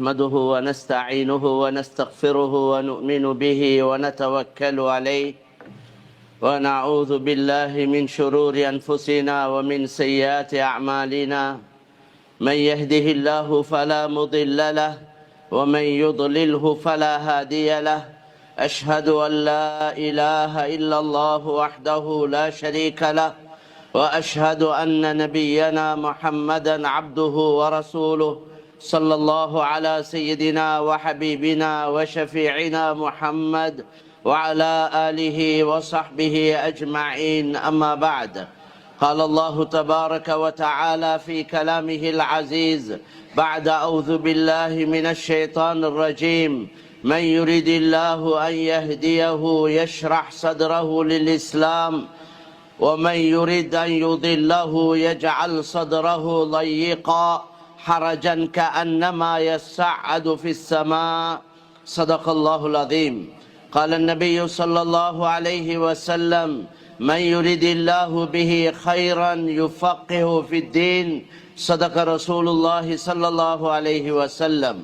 نحمده ونستعينه ونستغفره ونؤمن به ونتوكل عليه ونعوذ بالله من شرور أنفسنا ومن سيئات أعمالنا من يهده الله فلا مضل له ومن يضلله فلا هادي له أشهد أن لا إله إلا الله وحده لا شريك له وأشهد أن نبينا محمدا عبده ورسوله صلى الله على سيدنا وحبيبنا وشفيعنا محمد وعلى آله وصحبه أجمعين أما بعد قال الله تبارك وتعالى في كلامه العزيز بعد أعوذ بالله من الشيطان الرجيم من يريد الله أن يهديه يشرح صدره للإسلام ومن يريد أن يضله يجعل صدره ضيقا حرجا كأنما يصعد في السماء صدق الله العظيم قال النبي صلى الله عليه وسلم من يريد الله به خيرا يفقه في الدين صدق رسول الله صلى الله عليه وسلم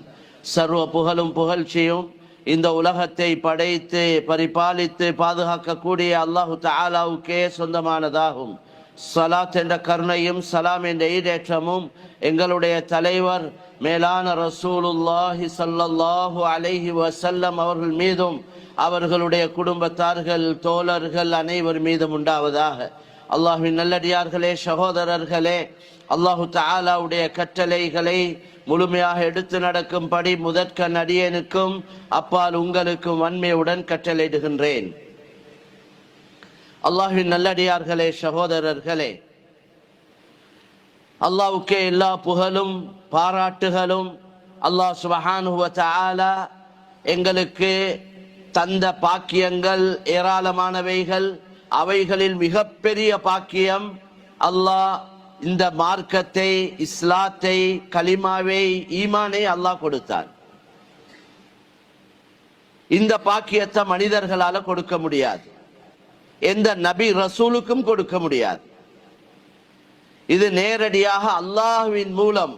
சர்வ புகழும் புகழ்ச்சியும் இந்த உலகத்தை படைத்து பரிபாலித்து பாதுகாக்கக்கூடிய அல்லாஹு தஆலாவுக்கே சொந்தமானதாகும். சலாத் என்ற கருணையும் சலாம் என்ற ஈடேற்றமும் எங்களுடைய தலைவர் மேலான ரசூலுல்லாஹி ஸல்லல்லாஹு அலைஹி வஸல்லம் அவர்கள் மீதும் அவர்களுடைய குடும்பத்தார்கள் தோழர்கள் அனைவர் மீதும் உண்டாவதாக. அல்லாஹ்வின் நல்லடியார்களே, சகோதரர்களே, அல்லாஹு தஆலாவுடைய கட்டளைகளை முழுமையாக எடுத்து நடக்கும்படி முதற்கண் அடியேனுக்கும் அப்பால் உங்களுக்கும் வன்மையுடன் கட்டளையிடுகின்றேன். அல்லாஹ்வின் நல்லடியார்களே, சகோதரர்களே, அல்லாஹ்வுக்கே எல்லா புகழும் பாராட்டுகளும். அல்லாஹ் சுப்ஹானஹு வ தஆலா எங்களுக்கு தந்த பாக்கியங்கள் ஏராளமானவைகள். அவைகளில் மிகப்பெரிய பாக்கியம் அல்லாஹ் இந்த மார்க்கத்தை, இஸ்லாத்தை, கலிமாவை, ஈமானை அல்லாஹ் கொடுத்தான். இந்த பாக்கியத்தை மனிதர்களால கொடுக்க முடியாது, எந்த நபி ரசூலுக்கும் கொடுக்க முடியாது. இது நேரடியாக அல்லாஹ்வின் மூலம்,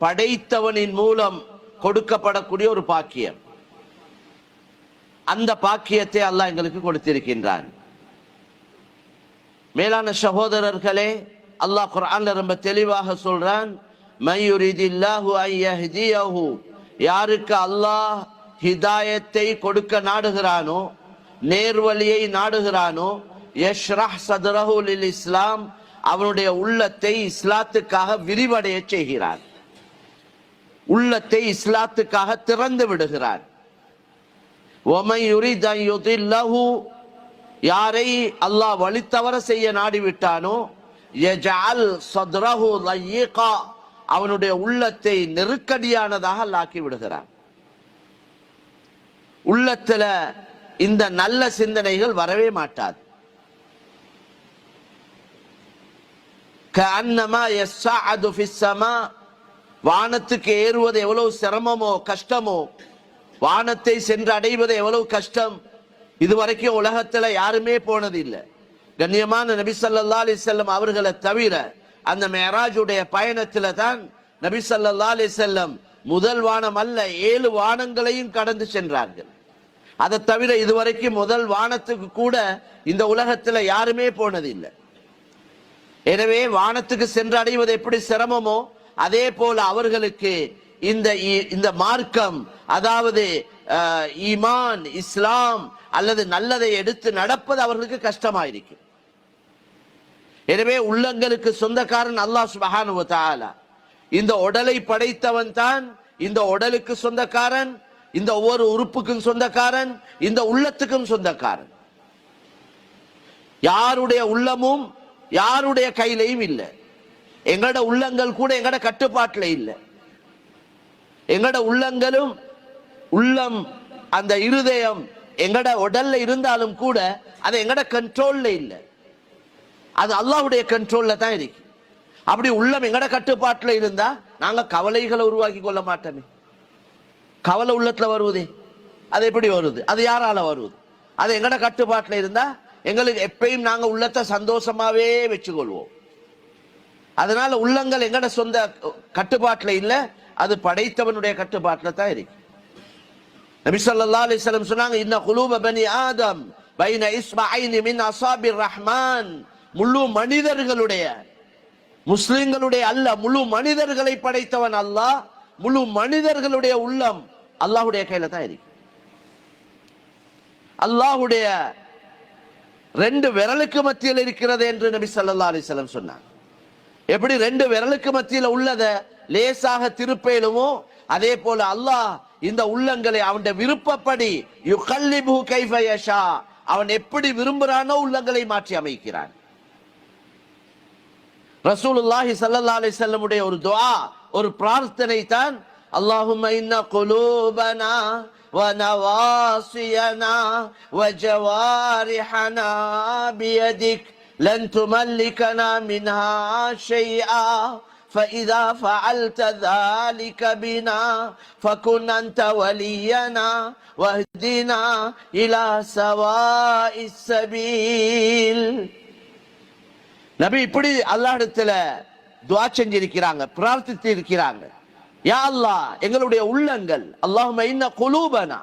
படைத்தவனின் மூலம் கொடுக்கப்படக்கூடிய ஒரு பாக்கியம். அந்த பாக்கியத்தை அல்லாஹ் எங்களுக்கு கொடுத்திருக்கின்றான். மேலான சகோதரர்களே, அல்லாஹ் குர்ஆன்ல ரொம்ப தெளிவாக சொல்றான், மய்யுரிதில்லாஹு அன் யஹ்தியஹு, யாருக்கு அல்லாஹ் ஹிதாயத்தை கொடுக்க நாடுகிறானோ, நேர்வழியை நாடுகிறானோ, யஷ்ரஹ் சத்ரஹு லில் இஸ்லாம், அவனுடைய உள்ளத்தை இஸ்லாத்துக்காக விரிவடைய செய்கிறான், உள்ளத்தை இஸ்லாத்துக்காக திறந்து விடுகிறான். வமன் யுரித் அன் யுதில்லஹு, யாரை அல்லாஹ் வழித்தவர செய்ய நாடிவிட்டானோ, யஜஅல் சத்ரஹு ضيقا, அவனுடைய உள்ளத்தை நெருக்கடியானதாக ஆக்கி விடுகிறான். உள்ளத்துல இந்த நல்ல சிந்தனைகள் வரவே மாட்டாது. கஅன்னமா யஸ்ஸஅது ஃபிஸ் ஸமா, வானத்துக்கு ஏறுவது எவ்வளவு சிரமமோ கஷ்டமோ, வானத்தை சென்று அடைவது எவ்வளவு கஷ்டம், இதுவரைக்கும் உலகத்துல யாருமே போனது இல்லை. கண்ணியமான நபி ஸல்லல்லாஹு அலைஹி வஸல்லம் அவர்களை தவிர அந்த மேராஜுடைய பயணத்துல தான் நபி ஸல்லல்லாஹு அலைஹி வஸல்லம் முதல் வானம் அல்ல 7 வானங்களையும் கடந்து சென்றார்கள். அதை தவிர இதுவரைக்கும் முதல் வானத்துக்கு கூட இந்த உலகத்துல யாருமே போனதில்லை. எனவே வானத்துக்கு சென்று அடைவது எப்படி சிரமமோ அதே போல அவர்களுக்கு இந்த மார்க்கம், அதாவது ஈமான், இஸ்லாம் அல்லது நல்லதை எடுத்து நடப்பது அவர்களுக்கு கஷ்டமாயிருக்கும். எனவே உள்ளங்களுக்கு சொந்தக்காரன் அல்லாஹ் சுப்ஹானஹு வ தஆலா. இந்த உடலை படைத்தவன் தான் இந்த உடலுக்கு சொந்தக்காரன், இந்த ஒவ்வொரு உறுப்புக்கும் சொந்தக்காரன், இந்த உள்ளத்துக்கும் சொந்தக்காரன். யாருடைய உள்ளமும் யாருடைய கையிலையும் இல்லை. எங்கட உள்ளங்கள் கூட எங்கட கட்டுப்பாட்டுல இல்லை. எங்கட உள்ளங்களும் உள்ளம், அந்த இருதயம் எங்கட உடல்ல இருந்தாலும் கூட அது எங்கட கண்ட்ரோல்ல இல்லை, அது அல்லாஹ்வுடைய கண்ட்ரோல்ல தான் இருக்கு. அப்படி உள்ளம் எங்கட கட்டுப்பாட்டுல இருந்தா நாங்க கவலைகளை உருவாக்கி கொள்ள மாட்டோமே. கவலை உள்ளத்துல வருவதே, அது எப்படி வருது? அது யாரால வருவது? அது எங்கட கட்டுப்பாட்டுல இருந்தா எங்களுக்கு எப்பயும் நாங்க உள்ளத்தை சந்தோஷமாவே வச்சுக்கொள்வோம். அதனால உள்ளங்கள் எங்கட சொந்த கட்டுப்பாட்டுல இல்ல, அது படைத்தவனுடைய கட்டுப்பாட்டில் தான் இருக்கு. நபி ஸல்லல்லாஹு அலைஹி வஸல்லம் சொன்னாங்க, இன்ன குலூப பனி ஆதம் பைன இஸ்பஐனி மின் அஸாபிர் ரஹ்மான். முழு மனிதர்களுடைய, முஸ்லிம்களுடைய அல்ல, முழு மனிதர்களை படைத்தவன் அல்லாஹ். முழு மனிதர்களுடைய உள்ளம் அல்லாஹ்வுடைய கையில தான் இருக்கு. அல்லாஹ்வுடைய 2 விரலுக்கு மத்தியில் இருக்கிறது என்று நபி ஸல்லல்லாஹு அலைஹி வஸல்லம் சொன்னாங்க. எப்படி 2 விரலுக்கு மத்தியில் உள்ளத லேசாக திருப்பேலுமோ அதே போல அல்லாஹ் இந்த உள்ளங்களை அவனுடைய விருப்பப்படி யுகல்லிபு கைஃப யஷா, அவன் எப்படி விரும்புறானோ உள்ளங்களை மாற்றி அமைக்கிறான். ரசூலுல்லாஹி ஸல்லல்லாஹு அலைஹி வஸல்லம் உடைய ஒரு துஆ, ஒரு பிரார்த்தனை தான், அல்லாஹும்ம இன்ன குலூபனா வ நவாசியனா வ ஜவாரிஹனா பியதிக் லன் துமல்லிகனா மின்ஹா ஷைஆ فإذا فعلت ذلك بنا فكن أنت ولينا واهدنا إلى سواء السبيل. நபி இப்படி அல்லாஹ்விடத்துல துஆ செஞ்சிருக்கிறாங்க, பிரார்த்தித்து இருக்கிறாங்க. யா அல்லாஹ் எங்களுடைய உள்ளங்கள், அல்லாஹும்ம இன்ன குலூபனா,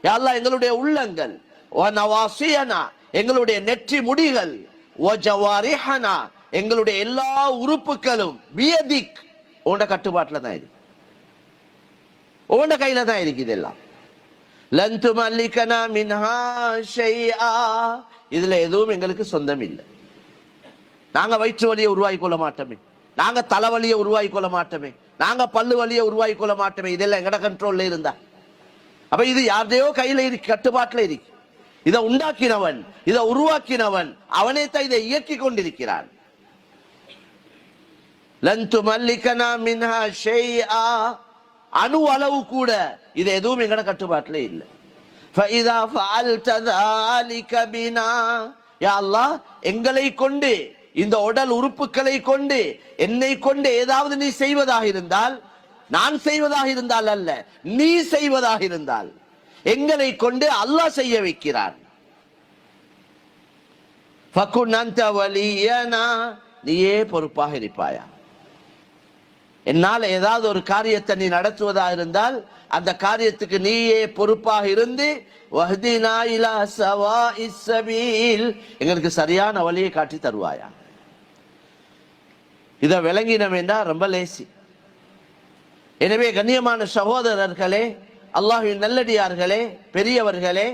யா அல்லாஹ் எங்களுடைய உள்ளங்கள், வ நவாசியனா எங்களுடைய நெற்றி முடிகள், வ ஜவாரிஹனா எங்களுடைய எல்லா உறுப்புகளும் பியதிக் உன்ட கட்டுப்பாட்டில் தான் இருக்கு, உன்ட கையில தான் இருக்கு. இதெல்லாம் லன் துமல்லிகனா மின்ஹா ஷைஆ, இதுல எதுவும் எங்களுக்கு சொந்தம் இல்லை. நாங்க வயிற்று வலியை உருவாக்கி கொள்ள மாட்டோமே, நாங்க தலைவலியை உருவாக்கி கொள்ள மாட்டோமே, நாங்க பல்லு வலியை உருவாக்கி கொள்ள மாட்டோமே. இதெல்லாம் எங்கட கண்ட்ரோல்ல இருந்தா அப்ப இது யாருடையோ கையில இருக்கு, கட்டுப்பாட்டில் இருக்கு. இதை உண்டாக்கினவன், இதை உருவாக்கினவன் அவனே தான் இதை இயக்கி கொண்டிருக்கிறான். லன் துமல்லிகனா மின்ஹா ஷைஆ, அணு அளவு கூட இது எதுவும் எங்கட கட்டுப்பாட்டில் இல்லை. ஃபஇதா ஃபஅல்த ذلك பினா, யா அல்லாஹ் எங்களை கொண்டு, இந்த உடல் உறுப்புகளை கொண்டு, என்னை கொண்டு ஏதாவது நீ செய்வதாக இருந்தால், நான் செய்வதாக இருந்தால் அல்ல, நீ செய்வதாக இருந்தால், எங்களை கொண்டு அல்லாஹ் செய்ய வைக்கிறான். ஃபகுன் அன்த வலியனா, நீயே பொறுப்பாக இருப்பாயா. என்னால் ஏதாவது ஒரு காரியத்தை நீ நடத்துவதாக இருந்தால் அந்த காரியத்துக்கு நீயே பொறுப்பாக இருந்து வஹ்தினா இலா ஸவாஇஸ் ஸபீல், எங்களுக்கு சரியான வழியை காட்டி தருவாயா. இதை விளங்கினோம் என்றால் ரொம்ப லேசி. எனவே கண்ணியமான சகோதரர்களே, அல்லாஹ்வின் நல்லடியார்களே, பெரியவர்களே,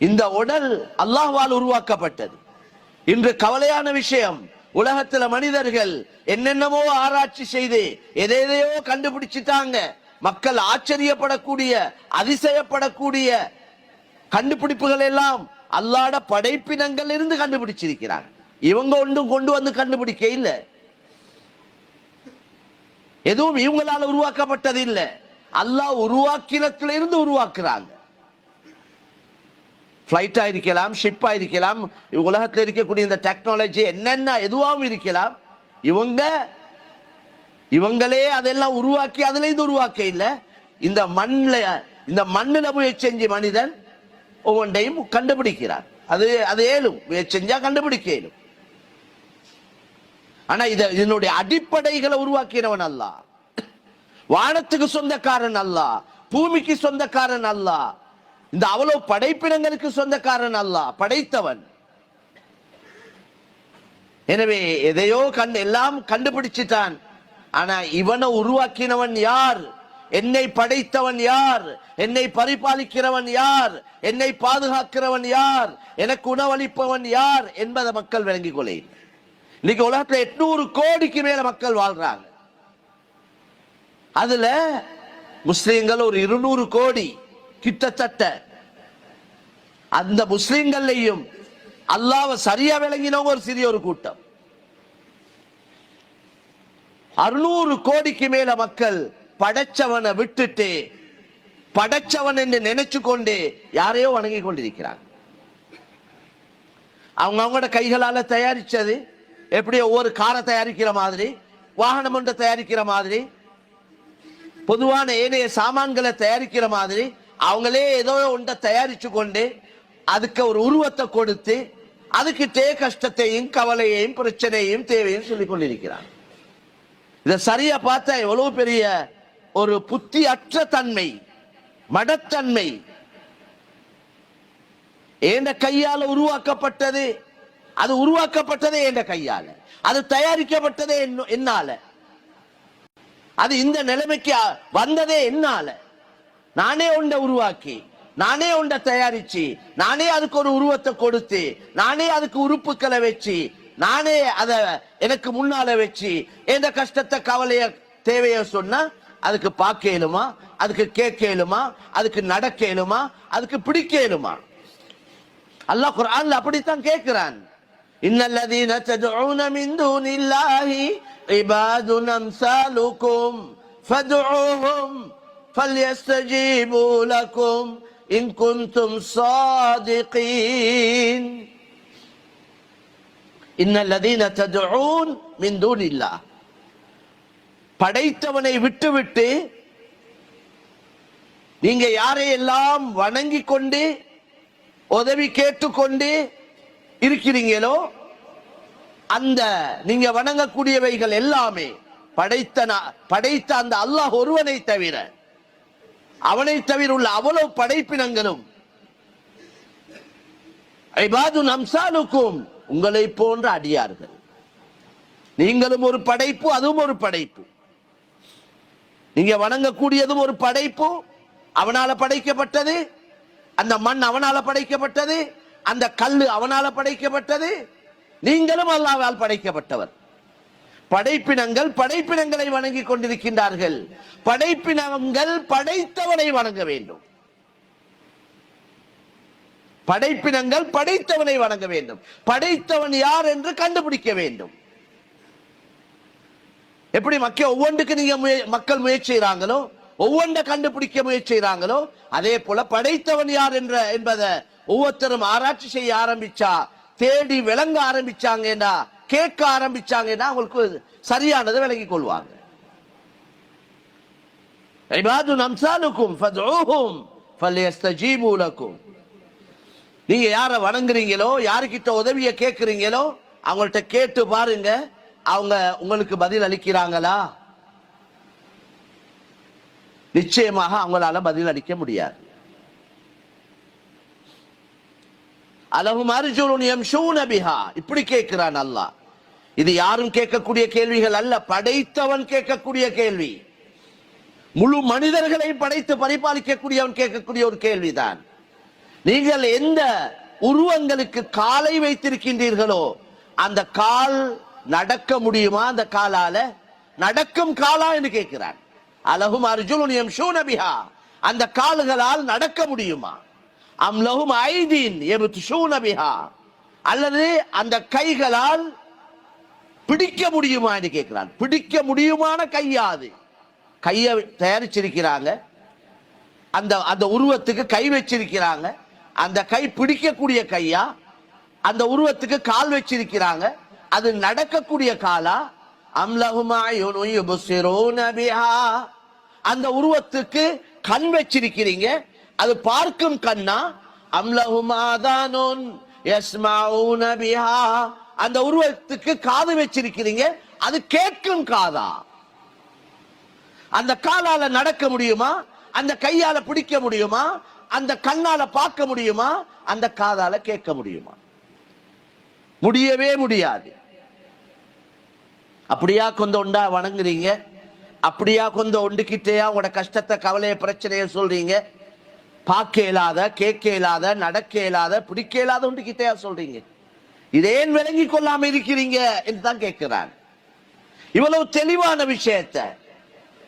இந்த உடல் அல்லாஹ்வால் உருவாக்கப்பட்டது. இன்று கவலையான விஷயம், உலகத்துல மனிதர்கள் என்னென்னமோ ஆராய்ச்சி செய்து எதையோ கண்டுபிடிச்சிட்டாங்க. மக்கள் ஆச்சரியப்படக்கூடிய, அதிசயப்படக்கூடிய கண்டுபிடிப்புகள் எல்லாம் அல்லாஹ்வுடைய படைப்பினங்கள் இருந்து கண்டுபிடிச்சிருக்கிறாங்க. இவங்க ஒன்றும் கொண்டு வந்து கண்டுபிடிக்க இல்லை, எதுவும் இவங்களால உருவாக்கப்பட்டது இல்லை, அல்லாஹ் உருவாக்கினத்துல இருந்து உருவாக்குறாங்க. ஃபிளைட்டா இருக்கலாம், ஷிப்பா இருக்கலாம், உலகத்தில் இருக்கக்கூடிய இந்த டெக்னாலஜி என்னென்ன எதுவாகவும் இருக்கலாம். இவங்களே அதெல்லாம் உருவாக்கி அதுல இருந்து உருவாக்க இல்லை. இந்த மண்ணில முயற்சி செஞ்ச மனிதன் ஒவ்வொன்றையும் கண்டுபிடிக்கிறார். அது ஏலும் முயற்சி செஞ்சா கண்டுபிடிக்க இயலும். ஆனா இதனுடைய அடிப்படைகளை உருவாக்கினவன் அல்லாஹ். வானத்துக்கு சொந்தக்காரன் அல்லாஹ், பூமிக்கு சொந்தக்காரன் அல்லாஹ், இந்த அவ்வளவு படைப்பினங்களுக்கு சொந்தக்காரன் அல்லாஹ், படைத்தவன். எனவே எதையோ எல்லாம் கண்டுபிடிச்சிட்டான். ஆனா இவனை உருவாக்கினவன் யார், என்னை படைத்தவன் யார், என்னை பரிபாலிக்கிறவன் யார், என்னை பாதுகாக்கிறவன் யார், எனக்கு உணவளிப்பவன் யார் என்பதை மக்கள் விளங்கிக் கொள்ள. இன்னைக்கு உலகத்துல 800 கோடிக்கு மேல மக்கள் வாழ்றாங்க. அதுல முஸ்லிம்கள் ஒரு 200 கோடி கிட்டத்தட்ட. அந்த முஸ்லிம்கள்லையும் அல்லாஹ்வை சரியா விளங்கினவங்க ஒரு சிறிய ஒரு கூட்டம். 600 கோடிக்கு மேல மக்கள் படைச்சவனை விட்டுட்டு படைச்சவன் என்று நினைச்சு கொண்டு யாரையோ வணங்கி கொண்டிருக்கிறாங்க. அவங்களோட கைகளால தயாரிச்சது எப்படி, ஒவ்வொரு காரை தயாரிக்கிற மாதிரி, வாகனம் ஒன்றை தயாரிக்கிற மாதிரி, பொதுவான ஏனைய சாமான்களை தயாரிக்கிற மாதிரி அவங்களே ஏதோ ஒன்றை தயாரிச்சு கொண்டு அதுக்கு ஒரு உருவத்தை கொடுத்து அதுக்கிட்டே கஷ்டத்தையும் கவலையையும் பிரச்சனையும் தேவையும் சொல்லிக் கொண்டிருக்கிறார். இத சரியா பார்த்தா எவ்வளவு பெரிய ஒரு புத்தி அற்ற தன்மை, மடத்தன்மை. ஏண்ட கையால உருவாக்கப்பட்டது, அது உருவாக்கப்பட்டதே என்ற கையால, அது தயாரிக்கப்பட்டதே என்னால, அது இந்த நிலைமைக்கு வந்ததே என்னால. நானே உண்ட உருவாக்கி, நானே உண்ட தயாரிச்சு, நானே அதுக்கு ஒரு உருவத்தை கொடுத்து, நானே அதுக்கு உறுப்புக்களை வச்சு, நானே அத எனக்கு முன்னால வச்சு எந்த கஷ்டத்தை கவலைய தேவைய சொன்னா அதுக்கு பார்க்க இயலுமா, அதுக்கு கேட்க இயலுமா, அதுக்கு நடக்க இயலுமா, அதுக்கு பிடிக்க இயலுமா? அல்லாஹ் குர்ஆன்ல அப்படித்தான் கேட்கிறான். இன்னல்லதீன ததுஊன மின் தூனில்லாஹி இபாதுன் அம்சாலுக்கும் ஃபதுஊஹும் ஃபல்யஸ்தஜீபு லக்கும் இன் குன்தும் ஸாதிகீன். இன்னல்லதீன ததுஊன் மின் தூனில்லாஹ், படைத்தவனை விட்டுவிட்டு நீங்க யாரையெல்லாம் வணங்கி கொண்டு உதவி கேட்டுக்கொண்டு இருக்கிறீங்களோ, அந்த நீங்க வணங்கக்கூடியவைகள் எல்லாமே படைத்த அந்த அல்லாஹ் ஒருவனை தவிர, அவனை தவிர உள்ள அவ்வளவு படைப்பினங்களும் இபாதுன் அம்சாலுக்கும், உங்களை போன்ற அடியார்கள். நீங்களும் ஒரு படைப்பு, அதுவும் ஒரு படைப்பு. நீங்க வணங்கக்கூடியதும் ஒரு படைப்பு, அவனால படைக்கப்பட்டது. அந்த மண் அவனால படைக்கப்பட்டது, அந்த கல்லு அவனால படைக்கப்பட்டது. நீங்களும் அல்லாஹ்வால் படைக்கப்பட்டவர். படைப்பினங்கள் படைப்பினங்களை வணங்கி கொண்டிருக்கின்றார்கள். படைப்பினங்கள் படைத்தவனை வணங்க வேண்டும். படைப்பினங்கள் படைத்தவனை வணங்க வேண்டும். படைத்தவன் யார் என்று கண்டுபிடிக்க வேண்டும். எப்படி ஒவ்வொன்றுக்கு நீங்க மக்கள் முயற்சி செய்யறாங்களோ, ஒவ்வொன்றை கண்டுபிடிக்க முயற்சி செய்யறாங்களோ, அதே போல படைத்தவன் யார் என்பதை ஒவ்வொருத்தரும் ஆராய்ச்சி செய்ய ஆரம்பிச்சா, தேடி விளங்க ஆரம்பிச்சாங்கன்னா, கேட்க ஆரம்பிச்சாங்கன்னா அவங்களுக்கு சரியானதை விளங்கிக் கொள்வாங்க. இபாதுன் அம்சாலுக்கும் ஃபதுஊஹும் ஃபல்யஸ்தஜீபு லக்கும். நீங்க யார வணங்குறீங்களோ, யாருக்கிட்ட உதவியை கேட்கிறீங்களோ, அவங்கள்ட்ட கேட்டு பாருங்க, அவங்க உங்களுக்கு பதில் அளிக்கிறாங்களா? நிச்சயமாக அவங்களால பதில் அளிக்க முடியாது. அலஹும் அர்ஜுலுன் யம்ஷூன பிஹா, இப்படி கேட்கிறான் அல்லாஹ். இது யாரும் கேட்கக்கூடிய கேள்விகள் அல்ல, படைத்தவன் கேட்கக்கூடிய கேள்வி. முழு மனிதர்களை படைத்து பரிபாலிக்கக்கூடியவன் கேட்கக்கூடிய ஒரு கேள்விதான். நீங்கள் எந்த உருவங்களுக்கு காலை வைத்திருக்கின்றீர்களோ, அந்த கால் நடக்க முடியுமா? அந்த காலால நடக்கும் காலா என்று கேட்கிறான். அலஹும் அர்ஜுலுன் யம்ஷூன பிஹா, அந்த கால்களால் நடக்க முடியுமா? அம் லஹும் ஐதீன் யப்துஷூன பிஹா, அல்லது அந்த கைகளால் பிடிக்க முடியுமா என்று கேட்கிறான். பிடிக்க முடியுமான கையாது. கையை தயாரிச்சிருக்கிறாங்க, அந்த உருவத்துக்கு கை வச்சிருக்கிறாங்க. அந்த கை பிடிக்கக்கூடிய கையா? அந்த உருவத்துக்கு கால் வச்சிருக்கிறாங்க, அது நடக்கக்கூடிய காலா? அம்லஹும் அயுனுன் யுப்சிரூன பிஹா, அந்த உருவத்துக்கு கண் வச்சிருக்கிறீங்க, அது பார்க்கும் கண்ணா? அம்லஹும் ஆதானுன் யஸ்மஊன பிஹா, அந்த உருவத்துக்கு காது வச்சிருக்கிறீங்க, அது கேட்கும் காதா? அந்த காலால நடக்க முடியுமா? அந்த கையால பிடிக்க முடியுமா? அந்த கண்ணால பார்க்க முடியுமா? அந்த காதால கேட்க முடியுமா? முடியவே முடியாது. அப்படியா கொஞ்சம் உண்டா வணங்குறீங்க? அப்படியா கொஞ்சம் ஒண்டுகிட்டேயா உங்களோட கஷ்டத்தை, கவலையை, பிரச்சனையை சொல்றீங்க? பார்க்க இயலாத, கேட்க இயலாத, நடக்க இயலாத, பிடிக்க இயலாத ஒண்டுகிட்டேயா சொல்றீங்க? இதேன் விளங்கி கொள்ளாம இருக்கிறீங்க என்று தான் கேட்கிறான். இவ்வளவு தெளிவான விஷயத்த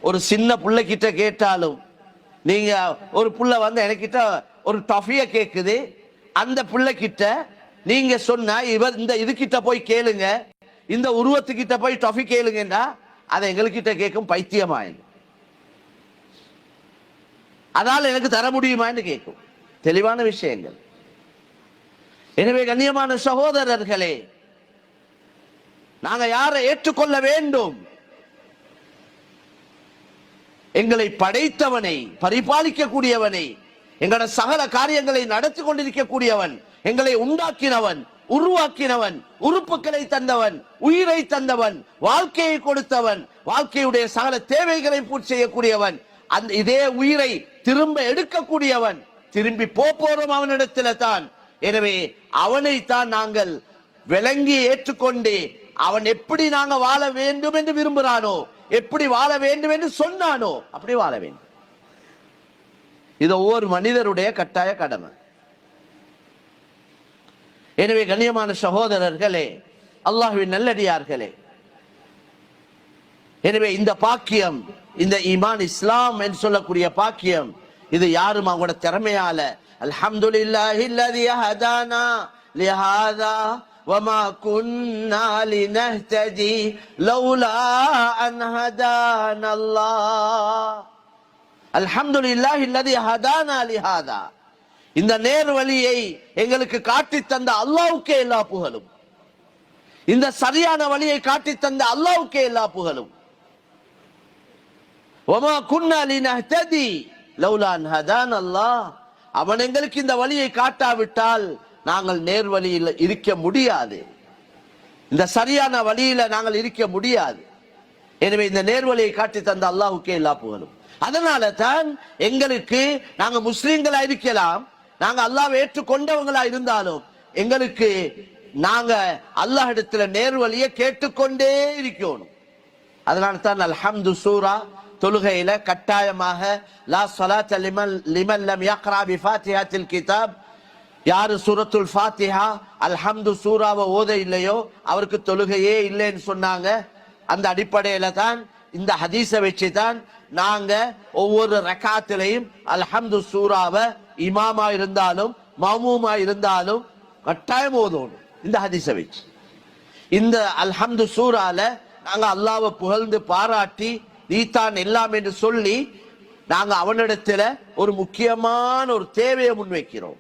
ஒரு சின்ன புள்ள கிட்ட கேட்டாலும், நீங்க ஒரு புள்ள வந்து எனக்கிட்ட ஒரு டஃபிய கேக்குது, அந்த புள்ள கிட்ட நீங்க சொன்ன இந்த இதுகிட்ட போய் கேளுங்க, இந்த உருவத்துக்கிட்ட போய் டஃபி கேளுங்கடா, அதை எங்ககிட்ட கேட்கும் பைத்தியமாயிடும். அதால எனக்கு தர முடியுமான்னு கேட்கும். தெளிவான விஷயங்கள். எனவே கண்ணியமான சகோதரர்களே, நாங்க யாரை ஏற்றுக்கொள்ள வேண்டும்? எங்களை படைத்தவனை, பரிபாலிக்க கூடியவனை, எங்களோட சகல காரியங்களை நடத்தி கொண்டிருக்கக்கூடியவன், எங்களை உண்டாக்கினவன், உருவாக்கினவன், உறுப்புகளை தந்தவன், உயிரை தந்தவன், வாழ்க்கையை கொடுத்தவன், வாழ்க்கையுடைய சகல தேவைகளை பூர்த்தி செய்யக்கூடியவன், அந்த இதே உயிரை திரும்ப எடுக்கக்கூடியவன், திரும்பி போறோம் அவனிடத்துல தான். எனவே அவனைத்தான் நாங்கள் விளங்கி ஏற்றுக்கொண்டு அவன் எப்படி நாங்க வாழ வேண்டும் என்று விரும்புகிறானோ, எப்படி வாழ வேண்டும் என்று சொன்னானோ அப்படி வாழ வேண்டும். இது ஒவ்வொரு மனிதருடைய கட்டாய கடமை. எனவே கண்ணியமான சகோதரர்களே, அல்லாஹ்வின் நல்லடியார்களே, எனவே இந்த பாக்கியம், இந்த ஈமான் இஸ்லாம் என்று சொல்லக்கூடிய பாக்கியம், இது யாரும் அவங்களோட திறமையால அல்ஹம்துலில்லாஹி அல்லதி ஹதானா லிஹாதா வமா குன்னா லினஹ்ததி லௌலா அன் ஹதானல்லாஹ். அல்ஹம்துலில்லாஹி அல்லதி ஹதானா லிஹாதா, இந்த நேர் வழியை எங்களுக்கு காட்டி தந்த அல்லாஹ்வுக்கே எல்லா புகழும். இந்த சரியான வழியை காட்டி தந்த அல்லாஹ்வுக்கே எல்லா புகழும். வமா குன்னா லினஹ்ததி லௌலா அன் ஹதானல்லாஹ், அவன் எங்களுக்கு இந்த வழியை காட்டாவிட்டால் நாங்கள் நேர் வழியில் இருக்க முடியாது, இந்த சரியான வழியில நாங்கள் இருக்க முடியாது. எனவே இந்த நேர்வழியை காட்டி தந்த அல்லாஹ்வுக்கே எல்லா புகழும். அதனால தான் எங்களுக்கு, நாங்க முஸ்லிம்களா இருக்கலாம், நாங்க அல்லாஹ்வை ஏற்றுக்கொண்டவங்களா இருந்தாலும் எங்களுக்கு நாங்க அல்லாஹ் இடத்துல நேர்வழியை கேட்டுக்கொண்டே இருக்கணும். அதனால தான் அல்ஹம்து சூரா தொழுகையில கட்டாயமாக லா ஸலாத்த லிமன் லம் யக்ரா பி ஃபாத்திஹத்தில் கிதாப், யாரு சூரத்துல் ஃபாத்திஹா அல்ஹம்து சூராவை ஓத இல்லையோ அவருக்கு தொழுகையே இல்லைன்னு சொன்னாங்க. அந்த அடிப்படையில தான் இந்த ஹதீஸை வச்சு தான் நாங்க ஒவ்வொரு ரக்காத்திலையும் அல்ஹம்து சூராவை இமாமா இருந்தாலும் மாமூமா இருந்தாலும் கட்டாயம் ஓதணும். இந்த ஹதீஸை வச்சு இந்த அல்ஹம்து சூரால நாங்க அல்லாஹ்வை புகழ்ந்து பாராட்டி நீதான் எல்லாம் என்று சொல்லி நாங்க அவனிடத்துல ஒரு முக்கியமான ஒரு தேவையை முன்வைக்கிறோம்.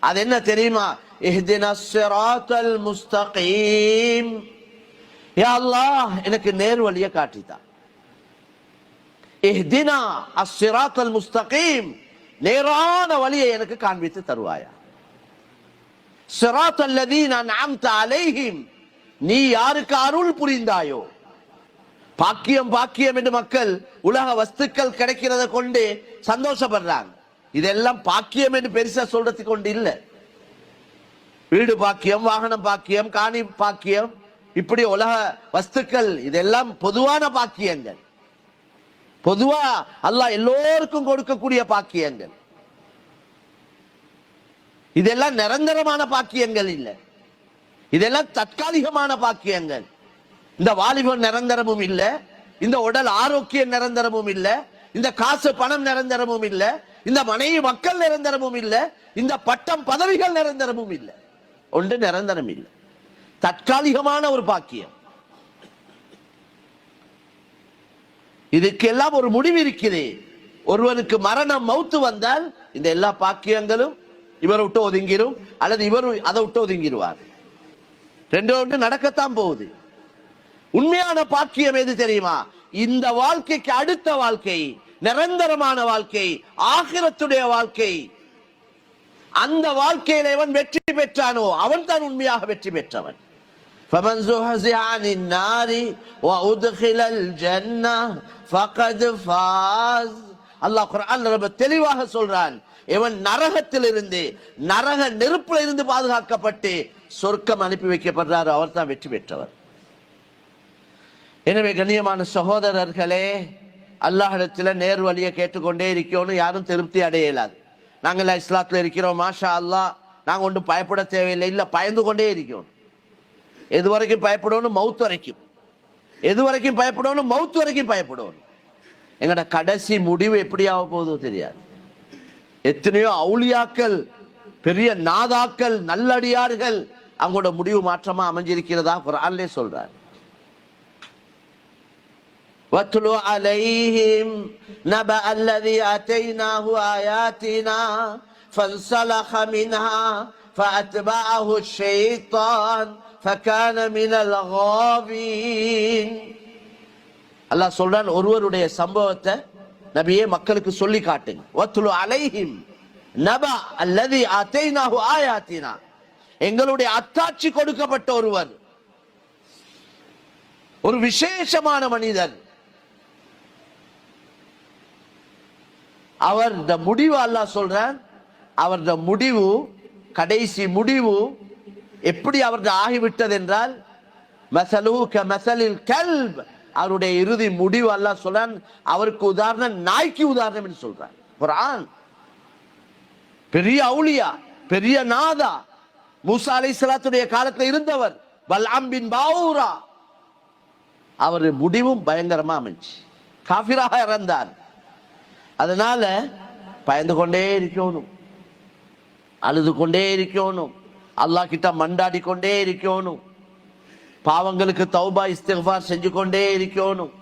அது என்ன தெரியுமா? இஹ்தினஸ் ஸிராத்தல் முஸ்தகீம், யா அல்லாஹ் எனக்கு நேர் வழியை காட்டித்தா. இஹ்தினா அஸ்ஸிராத்தல் முஸ்தகீம், நேரான வழியை எனக்கு காண்பித்து தருவாயா. ஸிராத்தல் லதீன அன்அம்த அலைஹிம், நீ யாருக்கு அருள் புரிந்தாயோ. பாக்கியம் பாக்கியம் என்று மக்கள் உலக வஸ்துக்கள் கிடைக்கிறத கொண்டு சந்தோஷப்படுறாங்க. இதெல்லாம் பாக்கியம் என்று பெருசா சொல்றது கொண்டு இல்ல. வீடு பாக்கியம், வாகனம் பாக்கியம், காணி பாக்கியம், இப்படி உலக வஸ்துக்கள் இதெல்லாம் பொதுவான பாக்கியங்கள். பொதுவா அல்லாஹ் எல்லோருக்கும் கொடுக்கக்கூடிய பாக்கியங்கள். இதெல்லாம் நிரந்தரமான பாக்கியங்கள் இல்ல, இதெல்லாம் தற்காலிகமான பாக்கியங்கள். இந்த வாலிபம் நிரந்தரமும் இல்ல, இந்த உடல் ஆரோக்கியம் நிரந்தரமும் இல்ல, இந்த காசு பணம் நிரந்தரமும் இல்ல, இந்த மனைவி மக்கள் நிரந்தரமும் இல்ல, இந்த பட்டம் பதவிகள் நிரந்தரமும் இல்ல. ஒன்று நிரந்தரம் இல்லை, தற்காலிகமான ஒரு பாக்கியம். இதுக்கெல்லாம் ஒரு முடிவு இருக்குது. ஒருவனுக்கு மரணம் மௌத்து வந்தால் இந்த எல்லா பாக்கியங்களும் இவரை விட்டு ஒதுங்கிரும், அல்லது இவர் அதை விட்டு ஒதுங்கிடுவார். ரெண்டு ஒன்று நடக்கத்தான் போகுது. உண்மையான பாக்கியம் எது தெரியுமா? இந்த வாழ்க்கைக்கு அடுத்த வாழ்க்கை, நிரந்தரமான வாழ்க்கை, ஆகிரத்துடைய வாழ்க்கை. அந்த வாழ்க்கையில அவன் வெற்றி பெற்றானோ அவன் தான் உண்மையாக வெற்றி பெற்றவன். فمن زحزح عن النار وأدخل الجنة فقد فاز. அல்லாஹ் குர்ஆன்ல ரொம்ப தெளிவாக சொல்றான், இவன் நரகத்திலிருந்து, நரக நெருப்புல இருந்து பாதுகாக்கப்பட்டு சொர்க்கம் அனுப்பி வைக்கப்படுறார், அவர் தான் வெற்றி பெற்றவர். எனவே கண்ணியமான சகோதரர்களே, அல்லாஹ்விடத்துல நேர் வழியை கேட்டுக்கொண்டே இருக்கணும். யாரும் திருப்தி அடையலாது. நாங்கள் இஸ்லாத்துல இருக்கிறோம், மாஷா அல்லாஹ், நாங்க ஒன்றும் பயப்பட தேவையில்லை. இல்ல, பயந்து கொண்டே இருக்கணும். எது வரைக்கும் பயப்படணும்? மவுத் வரைக்கும். எது வரைக்கும் பயப்படணும்? மவுத் வரைக்கும் பயப்படணும். எங்கட கடைசி முடிவு எப்படி ஆக போதோ தெரியாது. எத்தனையோ அவுலியாக்கள், பெரிய நாதாக்கள், நல்லடியார்கள், அவங்களோட முடிவு மாற்றமா அமைஞ்சிருக்கிறதா குர்ஆன்லே சொல்றார். وَاتْلُ عَلَيْهِمْ نَبَأَ الَّذِي آتَيْنَاهُ آيَاتِنَا فَانْسَلَخَ مِنْهَا فَأَتْبَعَهُ الشَّيْطَانُ فَكَانَ مِنَ الْغَاوِينَ. அல்லாஹ் சொல்றான், ஒருவருடைய சம்பவத்தை நபியே மக்களுக்கு சொல்லி காட்டுங்க. وَاتْلُ عَلَيْهِمْ نَبَأَ الَّذِي آتَيْنَاهُ آيَاتِنَا, எங்களுடைய அத்தாட்சி கொடுக்கப்பட்ட ஒருவர், ஒரு விசேஷமான மனிதர். அவரது முடிவு அல்லாஹ் சொல்றான். அவரது முடிவு, கடைசி முடிவு எப்படி அவரது ஆகிவிட்டது என்றால், மஸலுஹு கமஸலில் கல்ப், அவருடைய இறுதி முடிவு அல்லாஹ் சொல்றான். அவருக்கு உதாரணம் நாய்க்கு உதாரணம் என்று சொல்றான் குர்ஆன். பெரிய அவுலியா, பெரிய நாதா, மூசா அலைஹிஸ்ஸலாத்துடைய காலத்தில் இருந்தவர், பல்ஆம் பின் பாஊரா. அவர் முடிவும் பயங்கரமா அமைச்சு காஃபிராக இறந்தார். அதனால பயந்து கொண்டே இருக்கணும், அழுது கொண்டே இருக்கணும், அல்லாஹ் கிட்ட மண்டாடி கொண்டே இருக்கணும், பாவங்களுக்கு தௌபா இஸ்திக்ஃபார் செஞ்சு கொண்டே இருக்கணும்,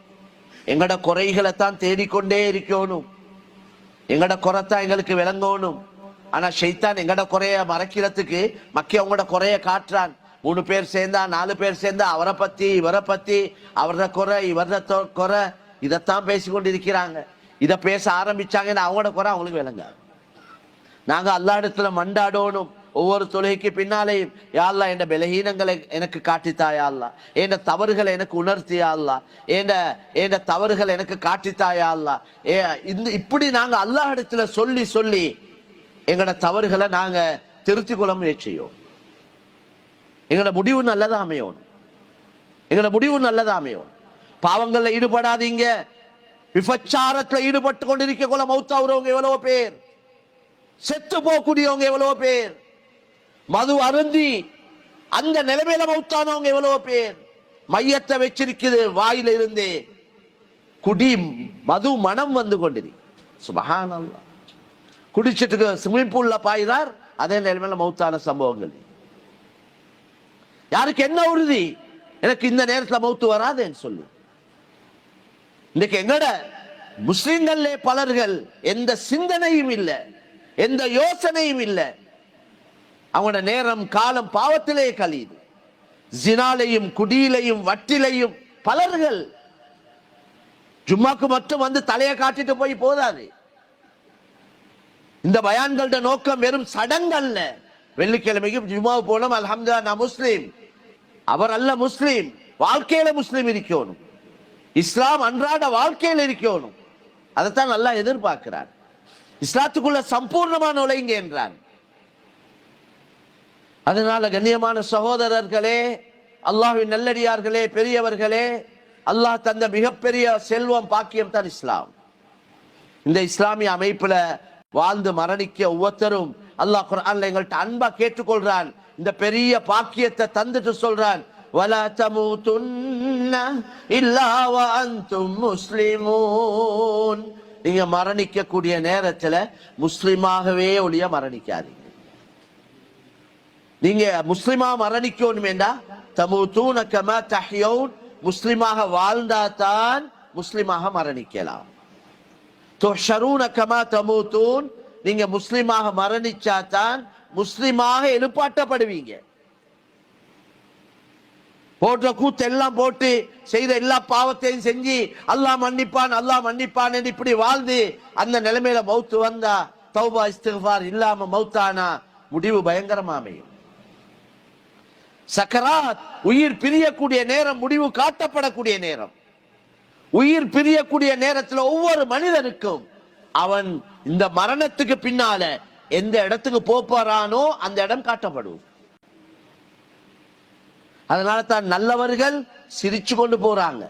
எங்கட குறைகளை தான் தேடிக்கொண்டே இருக்கணும், எங்கட குறைத்தான் எங்களுக்கு விளங்கணும். ஆனா ஷைத்தான் எங்கட குறைய மறைக்கிறதுக்கு மக்கள் அவங்களோட குறைய காட்டுறான். 3 பேர் சேர்ந்தா 4 பேர் சேர்ந்தா அவரை பத்தி இவரை பத்தி, அவரத குறை இவரத குறை, இதைத்தான் பேசிக்கொண்டிருக்கிறாங்க. இதை பேச ஆரம்பிச்சாங்கன்னா அவங்களோட குறை அவங்களுக்கு விளங்காது. நாங்க அல்லாஹ் இடத்துல மண்டாடணும். ஒவ்வொரு தொழுகைக்கு பின்னாலேயும், யா அல்லாஹ் என் பலஹீனங்களை எனக்கு காட்டித்தாயா அல்லாஹ், என் தவறுகளை எனக்கு உணர்த்தியா அல்லாஹ், என் தவறுகளை எனக்கு காட்டித்தாயா அல்லாஹ். இப்படி நாங்க அல்லாஹ் இடத்துல சொல்லி சொல்லி எங்களோட தவறுகளை நாங்க திருத்திக் கொள்ள முயற்சியோம். எங்களோட முடிவு நல்லதா அமையும், எங்களோட முடிவு நல்லதா அமையும். பாவங்கள்ல ஈடுபடாதீங்க. விபச்சாரத்துல ஈடுபட்டு கொண்டிருக்க கொள்ள மௌத்தாவுறவங்க எவ்வளவு பேர், செத்து போகக்கூடியவங்க எவ்வளவு பேர், மது அருந்தி அந்த நிலைமையில மௌத்தானவங்க எவ்வளவு பேர், மையத்தை வச்சிருக்குது வாயில இருந்து குடி மது மனம் வந்து கொண்டிருக்கு. சுப்ஹானல்லாஹ். குடிச்சிட்டு ஸ்விமிங் பூல்ல பாய்றார், அதே நிலைமையில மௌத்தான சம்பவங்கள். யாருக்கு என்ன உறுதி எனக்கு இந்த நேரத்தில் மௌத்து வராதுன்னு சொல்லி? இன்னைக்கு எங்கட முஸ்லிம்களே பலர்கள் எந்த சிந்தனையும் இல்லை, எந்த யோசனையும் இல்லை. அவங்களோட நேரம் காலம் பாவத்திலே கழியுது. ஜினாலையும் குடியிலையும் வட்டிலையும் பலர்கள். ஜும்மாக்கு மட்டும் வந்து தலையை காட்டிட்டு போய் போதாது. இந்த பயான்களோட நோக்கம் வெறும் சடங்கல்ல. வெள்ளிக்கிழமைக்கு ஜும்மா போனோம், அல்ஹம்துலில்லாஹ் நான் முஸ்லீம். அவர் அல்ல முஸ்லீம், வாழ்க்கையில முஸ்லீம் இருக்கணும், இஸ்லாம் அன்றாட வாழ்க்கையில் இருக்கணும். அதைத்தான் நல்லா எதிர்பார்க்கிறார். இஸ்லாத்துக்குள்ள சம்பூர்ணமான நுழைங்க என்றான். அதனால கண்ணியமான சகோதரர்களே, அல்லாஹ்வின் நல்லடியார்களே, பெரியவர்களே, அல்லாஹ் தந்த மிகப்பெரிய செல்வம் பாக்கியம் தான் இஸ்லாம். இந்த இஸ்லாமிய அமைப்புல வாழ்ந்து மரணிக்க ஒவ்வொருத்தரும் அல்லாஹ் குர்ஆன்ல எங்கள்ட்ட அன்பா கேட்டுக்கொள்றான். இந்த பெரிய பாக்கியத்தை தந்துட்டு சொல்றான், வலா தமூதுன்ன இல்லா வ அன்தும் முஸ்லிமூன். நீங்க மரணிக்க கூடிய நேரத்துல முஸ்லிமாகவே ஒழிய மரணிக்காதீங்க. நீங்க முஸ்லிமா மரணிக்கணுமேண்டா தமூதூன கமா தஹ்யவுன், முஸ்லிமாக வாழ்ந்தாதான் முஸ்லிமாக மரணிக்கலாம். துஹ்ஷரூன கமா தமூதூன், நீங்க முஸ்லிமாக மரணிச்சாதான் முஸ்லிமாக எழுப்பாட்டப்படுவீங்க. போட்ட கூத்தெல்லாம் போட்டு செய்த எல்லா பாவத்தையும் செஞ்சு அல்லாஹ் மன்னிப்பான் அல்லாஹ் மன்னிப்பான் என்று இப்படி வாழ்ந்து அந்த நிலைமையில மௌத்து வந்தா, தௌபா இஸ்திக்ஃபார் இல்லாம மௌத்தானா, முடிவு பயங்கரமா அமையும். சக்கராத், உயிர் பிரியக்கூடிய நேரம், முடிவு காட்டப்படக்கூடிய நேரம். உயிர் பிரியக்கூடிய நேரத்தில் ஒவ்வொரு மனிதனுக்கும் அவன் இந்த மரணத்துக்கு பின்னால எந்த இடத்துக்கு போறானோ அந்த இடம் காட்டப்படும். அதனால தான் நல்லவர்கள் சிரிச்சு கொண்டு போறாங்க.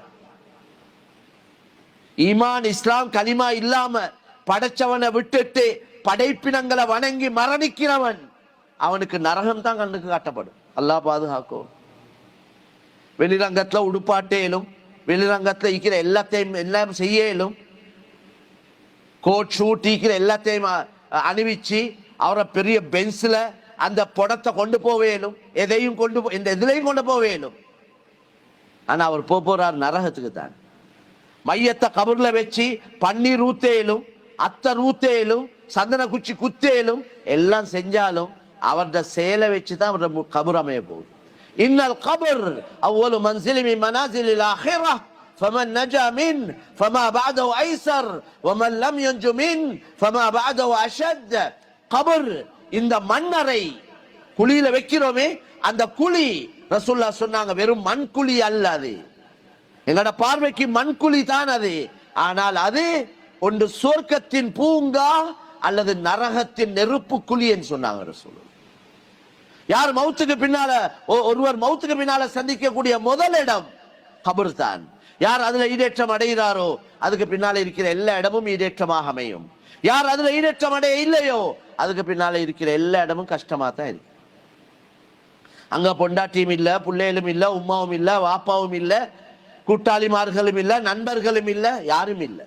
ஈமான் இஸ்லாம் கலிமா இல்லாம படைச்சவனை விட்டுட்டு படைப்பினங்களை வணங்கி மரணிக்கிறவன், அவனுக்கு நரகம் தான் கண்ணுக்கு காட்டப்படும். அல்லாஹ் பாதுகாக்கும். வெளிரங்கத்துல உடுப்பாட்டேலும், வெளிரங்கத்துல இருக்கிற எல்லாத்தையும் எல்லாம் செய்யலும், கோட் ஷூட் இருக்கிற எல்லாத்தையும் அணிவிச்சு அவரை பெரிய பென்ஸ்ல அந்த படத்தை கொண்டு போவேலும், எதையும் கொண்டு எதுலையும் கொண்டு போவேலும். ஆனா அவர் போறார் நரகத்துக்கு தான். மையத்தை கபர்ல வச்சு பன்னீர் ஊத்தேலும், அத்தர் ஊத்தேலும், சந்தன குச்சி குத்தேலும் எல்லாம் செஞ்சாலும் அவரது செயலை வச்சுதான் அவரது கபர் அமைய போகுது. இன்னல் கபர் அவ்வளவு மன்சிலி மின் மனாசிலில் ஆகிரா فمن نجا منه فما بعده ايسر ومن لم ينج منه فما بعده اشد. கபர் இந்த மண்ணறை குழியில வைக்கிறோமே அந்த குழி ரசூலுல்லாஹ் சொன்னாங்க வெறும் மண் குழி அல்ல, அது எங்களோட பார்வைக்கு மண் குழி தான் அது. ஆனால் அது ஒன்று சொர்க்கத்தின் பூங்கா அல்லது நரகத்தின் நெருப்பு குழி என்று சொன்னாங்க ரசூலுல்லாஹ். யார் மௌத்துக்கு பின்னால ஒருவர் மௌத்துக்கு பின்னால சந்திக்கக்கூடிய முதல் இடம் கபர் தான். யார் அதுல ஈடேற்றம் அடைகிறாரோ அதுக்கு பின்னால இருக்கிற எல்லா இடமும் ஈடேற்றமாக அமையும். யார் அதுல ஈடேற்றம் அடைய இல்லையோ அதுக்கு பின்னால இருக்கிற எல்லா இடமும் கஷ்டமா தான் இருக்கு. அங்க பொண்டாட்டியும் இல்ல, பிள்ளைகளும் இல்ல, உமாவும் இல்ல, வாப்பாவும் இல்ல, கூட்டாளிமார்களும் இல்ல, நண்பர்களும் இல்ல, யாரும் இல்ல.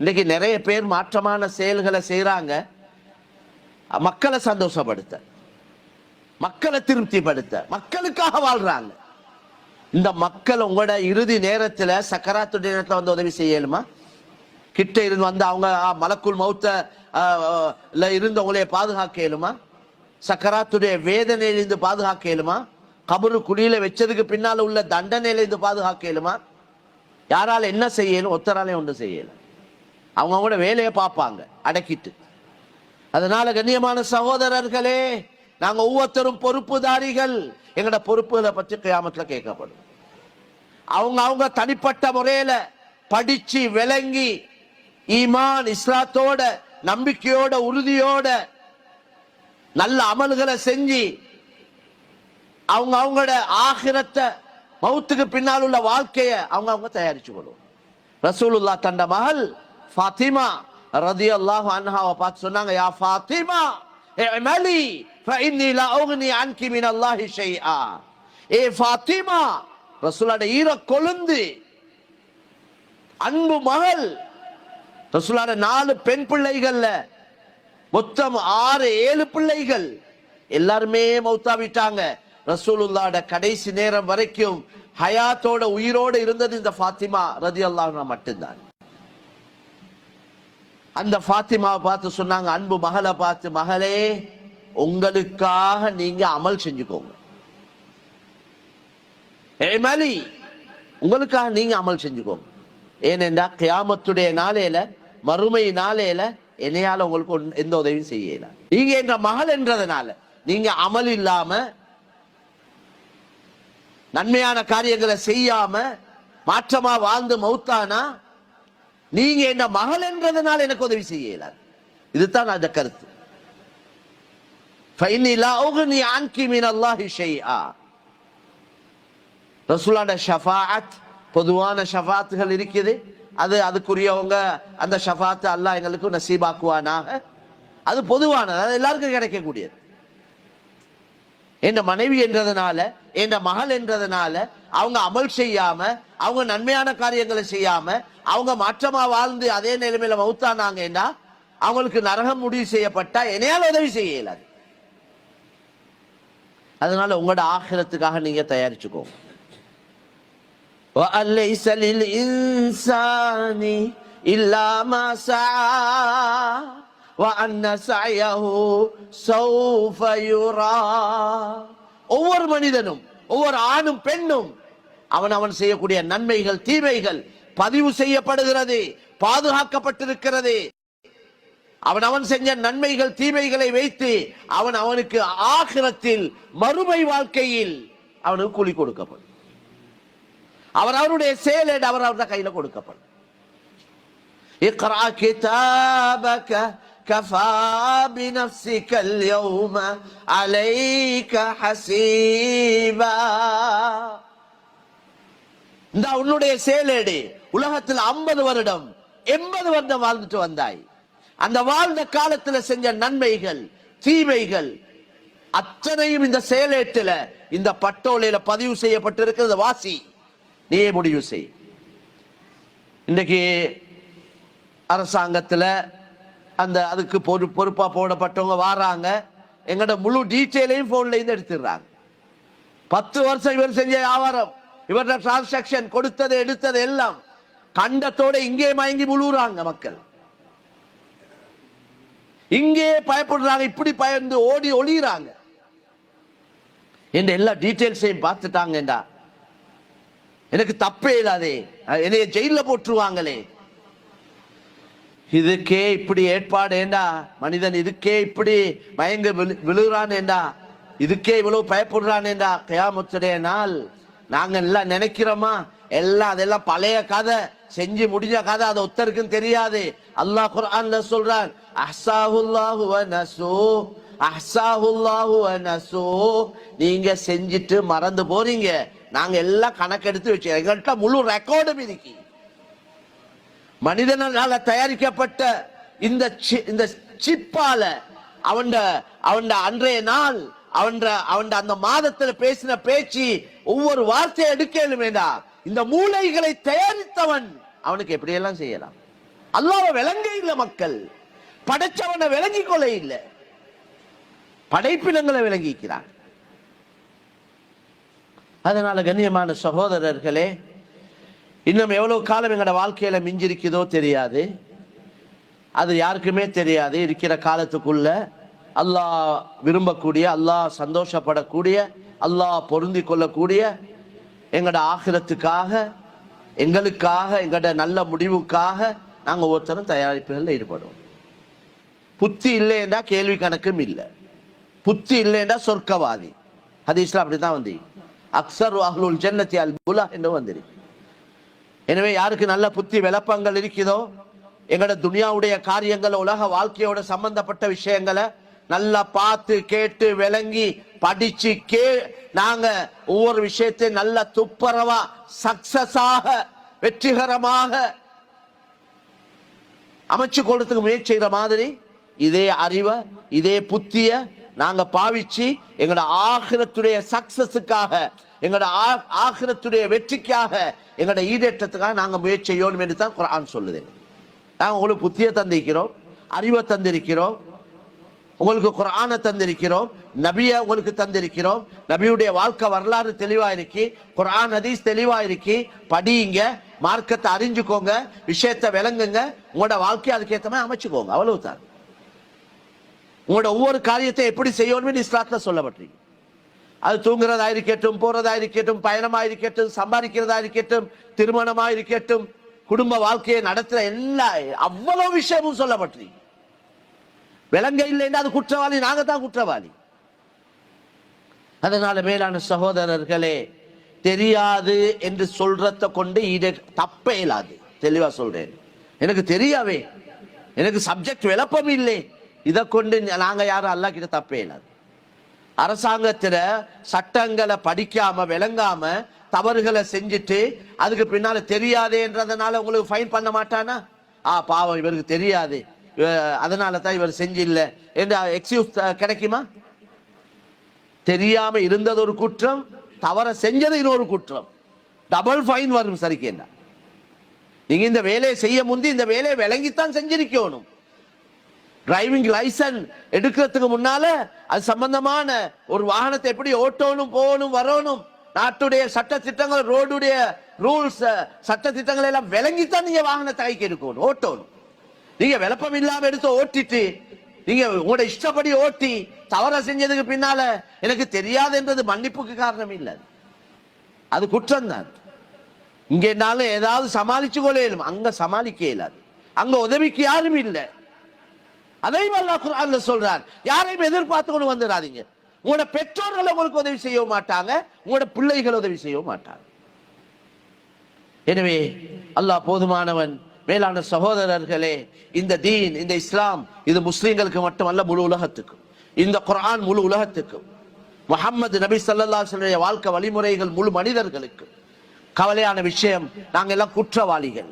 இன்னைக்கு நிறைய பேர் மாற்றமான செயல்களை செய்யறாங்க, மக்களை சந்தோஷப்படுத்த, மக்களை திருப்திப்படுத்த, மக்களுக்காக வாழ்றாங்க. இந்த மக்கள் உங்களோட இறுதி நேரத்துல சக்கராத்துடைய நேரத்துல வந்து உதவி செய்யலுமா? கிட்ட இருந்து வந்து அவங்க மலக்குள் மௌத்த இருந்து உங்களைய பாதுகாக்க இயலுமா? சக்கராத்துடைய வேதனையிலிருந்து பாதுகாக்க இயலுமா? கபரு குழியில வச்சதுக்கு பின்னால உள்ள தண்டனையிலிருந்து பாதுகாக்க இயலுமா? யாரால என்ன செய்யலும்? ஒத்தராலே ஒன்று செய்யலும். அவங்க கூட வேலையை பார்ப்பாங்க அடக்கிட்டு. அதனால கண்ணியமான சகோதரர்களே, நாங்க ஒவ்வொருத்தரும் பொறுப்புதாரிகள். எங்கட பொறுப்புகளை பற்றி கியாமத்துல கேட்கப்படும். அவங்க தனிப்பட்ட முறையில படிச்சு விளங்கி ஈமான் இஸ்லாத்தோட நம்பிக்கையோட உறுதியோட நல்ல அமல்களை செஞ்சு அவங்களோட ஆகிரத்தை மௌத்துக்கு பின்னால் உள்ள வாழ்க்கையை அவங்க தயாரிச்சு கொள்ளும். ரசூலுல்லாஹ் தண்ட மகள் ஃபாத்திமா ரலியல்லாஹு அன்ஹாவை பார்த்து சொன்னாங்க, யா ஃபாத்திமா இஅமலி ஃபஇன்னி லா உக்னி அன்கி மினல்லாஹி ஷைஆ. ஏ ஃபாத்திமா, ரசூலுல்லாஹ் ஈர கொழுந்து அன்பு மகள். ரசூலுல்லாஹ் 4 பெண் பிள்ளைகள்ல மொத்தம் 6-7 பிள்ளைகள் எல்லாருமே மௌத்தா விட்டாங்க. ரசூலுல்லாஹ்ட கடைசி நேரம் வரைக்கும் ஹயாத்தோட உயிரோட இருந்தது இந்த ஃபாத்திமா ரலியல்லாஹு அன்ஹா மட்டும்தான். அந்த ஃபாத்திமாவை பார்த்து சொன்னாங்க, அன்பு மகளை பார்த்து, மகளே உங்களுக்காக நீங்க அமல் செஞ்சுக்கோங்க. ஏமலி, உங்களுக்காக நீங்க அமல் செஞ்சுக்கோங்க. ஏனென்றா கியாமத்துடைய நாளையில, மறுமை நாளையில என்னையால உங்களுக்கு எந்த உதவியும் செய்யல. நீங்க என்ற மகள் என்றதுனால நீங்க அமல் இல்லாம நன்மையான காரியங்களை செய்யாம மாற்றமா வாழ்ந்து மௌத்தானா நீங்க என்ன மகள் என்றதுனால எனக்கு உதவி செய்யல. இதுதான் அந்த கருத்து. ரசூலுல்லாஹ்வுடைய ஷஃபாஅத், பொதுவான ஷஃபாத்துகள் இருக்குது. அதுக்குரியவங்க அந்த ஷஃபாத் அல்லாஹ் எங்களுக்கு நசீபாக்குவானாக. அது பொதுவானது, அது எல்லாருக்கும் கிடைக்கக்கூடியது. என்ற மனைவி என்றதுனால, என்ற மகள் என்றதுனால அவங்க அமல் செய்யாம, அவங்க நன்மையான காரியங்களை செய்யாம, அவங்க மாற்றமா வாழ்ந்து அதே நிலைமையில மௌத்தானாங்கன்னா அவங்களுக்கு நரகம் முடிவு செய்யப்பட்டா என்னையால உதவி செய்யல. அதனால உங்களோட ஆகிரத்துக்காக நீங்க தயாரிச்சுக்கோங்க. وَأَلَيْسَ لِلْإِنسَانِ إِلَّا مَا سَعَى وَأَنَّ سَعْيَهُ سَوْفَ يُرَى. ஒவ்வொரு மனிதனும், ஒவ்வொரு ஆணும் பெண்ணும் அவன் செய்யக்கூடிய நன்மைகள் தீமைகள் பதிவு செய்யப்படுகிறது, பாதுகாக்கப்பட்டிருக்கிறது. அவன் செஞ்ச நன்மைகள் தீமைகளை வைத்து அவனுக்கு ஆகிரத்தில் மறுமை வாழ்க்கையில் அவனுக்கு கூலி கொடுக்கப்படும். அவருடைய செயலேடு அவருடைய கையில கொடுக்கப்படும். இக்ரா கிதாபக கஃபா பினஃப்ஸிக அல்யௌம அலைக ஹஸீபா. இந்த உன்னுடைய செயலேடு. உலகத்தில் 50 வருடம் 80 வருடம் வாழ்ந்துட்டு வந்தாய். அந்த வாழ்ந்த காலத்துல செஞ்ச நன்மைகள் தீமைகள் அத்தனையும் இந்த செயலேட்டுல, இந்த பட்டோலையில பதிவு செய்யப்பட்டிருக்கிறது. வாசி, நீயே முடிவு செய். இன்னைக்கு அரசாங்கத்துல அதுக்கு பொறுப்பா போடப்பட்டவங்க வாராங்க, எங்கட முழு டீட்டெயிலையும் போன்ல இருந்து எடுத்துடுறாங்க. 10 வருஷம் இவர் செஞ்ச வியாபாரம், இவர டிரான்சாக்சன், கொடுத்தது எடுத்தது எல்லாம் கண்டத்தோட இங்கே மயங்கி முழுறாங்க மக்கள். இங்கே பயப்படுறாங்க, இப்படி பயந்து ஓடி ஒளிறாங்க. என்ற எல்லா டீட்டெயில்ஸையும் பார்த்துட்டாங்கடா, எனக்கு தப்பே இல்லாதே, என்னைய ஜெயில போட்டுருவாங்களே. இதுக்கே இப்படி ஏற்பாடு ஏண்டா, மனிதன் இதுக்கே இப்படி மயங்க விழுகிறான் ஏண்டா, இதுக்கே இவ்வளவு பயப்படுறானேடா, கியாமத்துடைய நாள் நாங்க எல்லாம் நினைக்கிறோமா? எல்லாம் அதெல்லாம் பழைய கதை, செஞ்சு முடிஞ்ச கதை, அது ஒருத்தருக்கும் தெரியாது. அல்லாஹ் குர்ஆன்ல சொல்றான், அஹ்ஸாஹுல்லாஹு வ நஸூ, அஹ்ஸாஹுல்லாஹு வ நஸூ. நீங்க செஞ்சுட்டு மறந்து போறீங்க, நாங்க எல்லாம் கணக்கெடுத்து வச்சு எங்கள்கிட்ட முழு ரெக்கார்டும் இருக்கு. மனிதனால தயாரிக்கப்பட்ட இந்த சிப்பால அவன் அன்றைய நாள் அவன் அந்த மாதத்துல பேசின பேச்சு ஒவ்வொரு வார்த்தையை எடுக்கலுமேடா. இந்த மூளைகளை தயாரித்தவன் அவனுக்கு எப்படி எல்லாம் செய்யலாம்? அல்லாஹ்வை விளங்க இல்ல மக்கள், படைச்சவனை விளங்கிக் கொள்ள இல்ல, படைப்பினங்களை விளங்கிக்கிறான். அதனால கண்ணியமான சகோதரர்களே, இன்னும் எவ்வளவு காலம் எங்களோட வாழ்க்கையில மிஞ்சிருக்குதோ தெரியாது, அது யாருக்குமே தெரியாது. இருக்கிற காலத்துக்குள்ள அல்லாஹ் விரும்பக்கூடிய, அல்லாஹ் சந்தோஷப்படக்கூடிய, அல்லாஹ் பொருந்தி கொள்ளக்கூடிய எங்களோட ஆகிரத்துக்காக, எங்களுக்காக, எங்களோட நல்ல முடிவுக்காக நாங்கள் ஒவ்வொருத்தரும் தயாரிப்புகளில் ஈடுபடுவோம். புத்தி இல்லைன்னா கேள்வி கணக்கும் இல்லை, புத்தி இல்லைன்னா சொர்க்கவாதி. ஹதீஸ்ல அப்படிதான் வந்து அக்ஸர் அஹ்லுல் ஜன்னத்தி அல் புலா என்று வந்துருக்கு. எனவே யாருக்கு நல்ல புத்தி விளப்பங்கள் இருக்குதோ, எங்களோட துனியாவுடைய காரியங்கள், உலக வாழ்க்கையோட சம்பந்தப்பட்ட விஷயங்களை நல்லா பார்த்து கேட்டு விளங்கி படிச்சு நாங்க ஒவ்வொரு விஷயத்தை நல்ல துப்பரவா சக்சஸாக வெற்றிகரமாக அமைச்சு கொடுத்துக்கு முயற்சி செய்யற மாதிரி இதே அறிவை, இதே புத்திய நாங்க பாவிச்சு எங்களோட ஆகிரத்துடைய சக்சஸுக்காக, எங்களோட ஆகிரத்துடைய வெற்றிக்காக, எங்களோட ஈடேற்றத்துக்காக நாங்க முயற்சி செய்யணும் என்று தான் குர்ஆன் சொல்லுது. நாங்கள் உங்களுக்கு புத்தியை தந்திருக்கிறோம், அறிவை தந்திருக்கிறோம், உங்களுக்கு குர்ஆனை தந்திருக்கிறோம், நபியை உங்களுக்கு தந்திருக்கிறோம். நபியுடைய வாழ்க்கை வரலாறு தெளிவா இருக்கு, குர்ஆன் ஹதீஸ் தெளிவா இருக்கு. படியுங்க, மார்க்கத்தை அறிஞ்சுக்கோங்க, விஷயத்தை விளங்குங்க, உங்களோட வாழ்க்கையை அதுக்கேற்ற மாதிரி அமைச்சுக்கோங்க. அவ்வளவுதான். உங்களோட ஒவ்வொரு காரியத்தை எப்படி செய்யணும்னு இஸ்லாத்துல சொல்லப்பட்டிருக்கு. அது தூங்குறதா இருக்கட்டும், போறதா இருக்கட்டும், பயணமா இருக்கட்டும், சம்பாதிக்கிறதா இருக்கட்டும், திருமணமா இருக்கட்டும், குடும்ப வாழ்க்கையை நடத்துற எல்லா அவ்வளவு விஷயமும் சொல்லப்பட்டிருக்கு. விளங்க இல்லைன்னா அது குற்றவாளி, நாங்க தான் குற்றவாளி. அதனால மேலான சகோதரர்களே, தெரியாது என்று சொல்றத கொண்டு தப்பே இல்லாது. தெளிவா சொல்றேன், எனக்கு தெரியாவே, எனக்கு சப்ஜெக்ட் விளப்பம் இல்லை, இதை கொண்டு நாங்க யாரும் அல்லாஹ் கிட்ட தப்பே இல்லாது. அரசாங்கத்துல சட்டங்களை படிக்காம விளங்காம தவறுகளை செஞ்சுட்டு அதுக்கு பின்னால தெரியாதுன்றதுனால உங்களுக்கு ஃபைன் பண்ண மாட்டானா? பாவம் இவருக்கு தெரியாது, அதனால தான் இவர் செஞ்சில்ல என்ற எக்ஸ்கியூஸ் கிடைக்குமா? தெரியாம இருந்தது ஒரு குற்றம், தவற செஞ்சது இன்னொரு குற்றம், டபுள் ஃபைன் வரும். சரிக்கேண்டா, நீங்க இந்த வேலையை செய்ய முந்தி இந்த வேலையை விளங்கித்தான் செஞ்சிருக்கணும். டிரைவிங் லைசன்ஸ் எடுக்கிறதுக்கு முன்னால அது சம்பந்தமான ஒரு வாகனத்தை எப்படி ஓட்டணும், போகணும், வரணும், நாட்டுடைய சட்ட திட்டங்கள், ரோடுடைய ரூல்ஸ், சட்ட திட்டங்கள் எல்லாம் விளங்கித்தான் நீங்க வாகனத்தை கைக்கு எடுக்கணும், ஓட்டணும். நீங்க விளப்பம் இல்லாம எடுத்து ஓட்டிட்டு நீங்க உங்களோட இஷ்டப்படி ஓட்டி தவற செஞ்சதுக்கு பின்னால எனக்கு தெரியாது என்றது மன்னிப்புக்கு காரணம் இல்லை, அது குற்றம் தான். இங்கனாலும் ஏதாவது சமாளிச்சு கொள்ளும், அங்க சமாளிக்க இயலாது, அங்க உதவிக்கு யாரும் இல்லை. அதையும் அல்லாஹ் குர்ஆன்ல சொல்றார், யாரையும் எதிர்பார்த்து கொண்டு வந்துடாதீங்க. உங்களோட பெற்றோர்கள் உங்களுக்கு உதவி செய்ய மாட்டாங்க, உங்களோட பிள்ளைகள் உதவி செய்ய மாட்டாங்க. எனவே அல்லாஹ் போதுமானவன். மேலான சகோதரர்களே, இந்த தீன், இந்த இஸ்லாம், இது முஸ்லிம்களுக்கு மட்டுமல்ல, முழு உலகத்துக்கும். இந்த குர்ஆன் முழு உலகத்துக்கும். முஹம்மது நபி ஸல்லல்லாஹு அலைஹி வஸல்லம் வாழ்க்கை வழிமுறைகள் முழு மனிதர்களுக்கு. கவலையான விஷயம், நாங்க எல்லாம் குற்றவாளிகள்,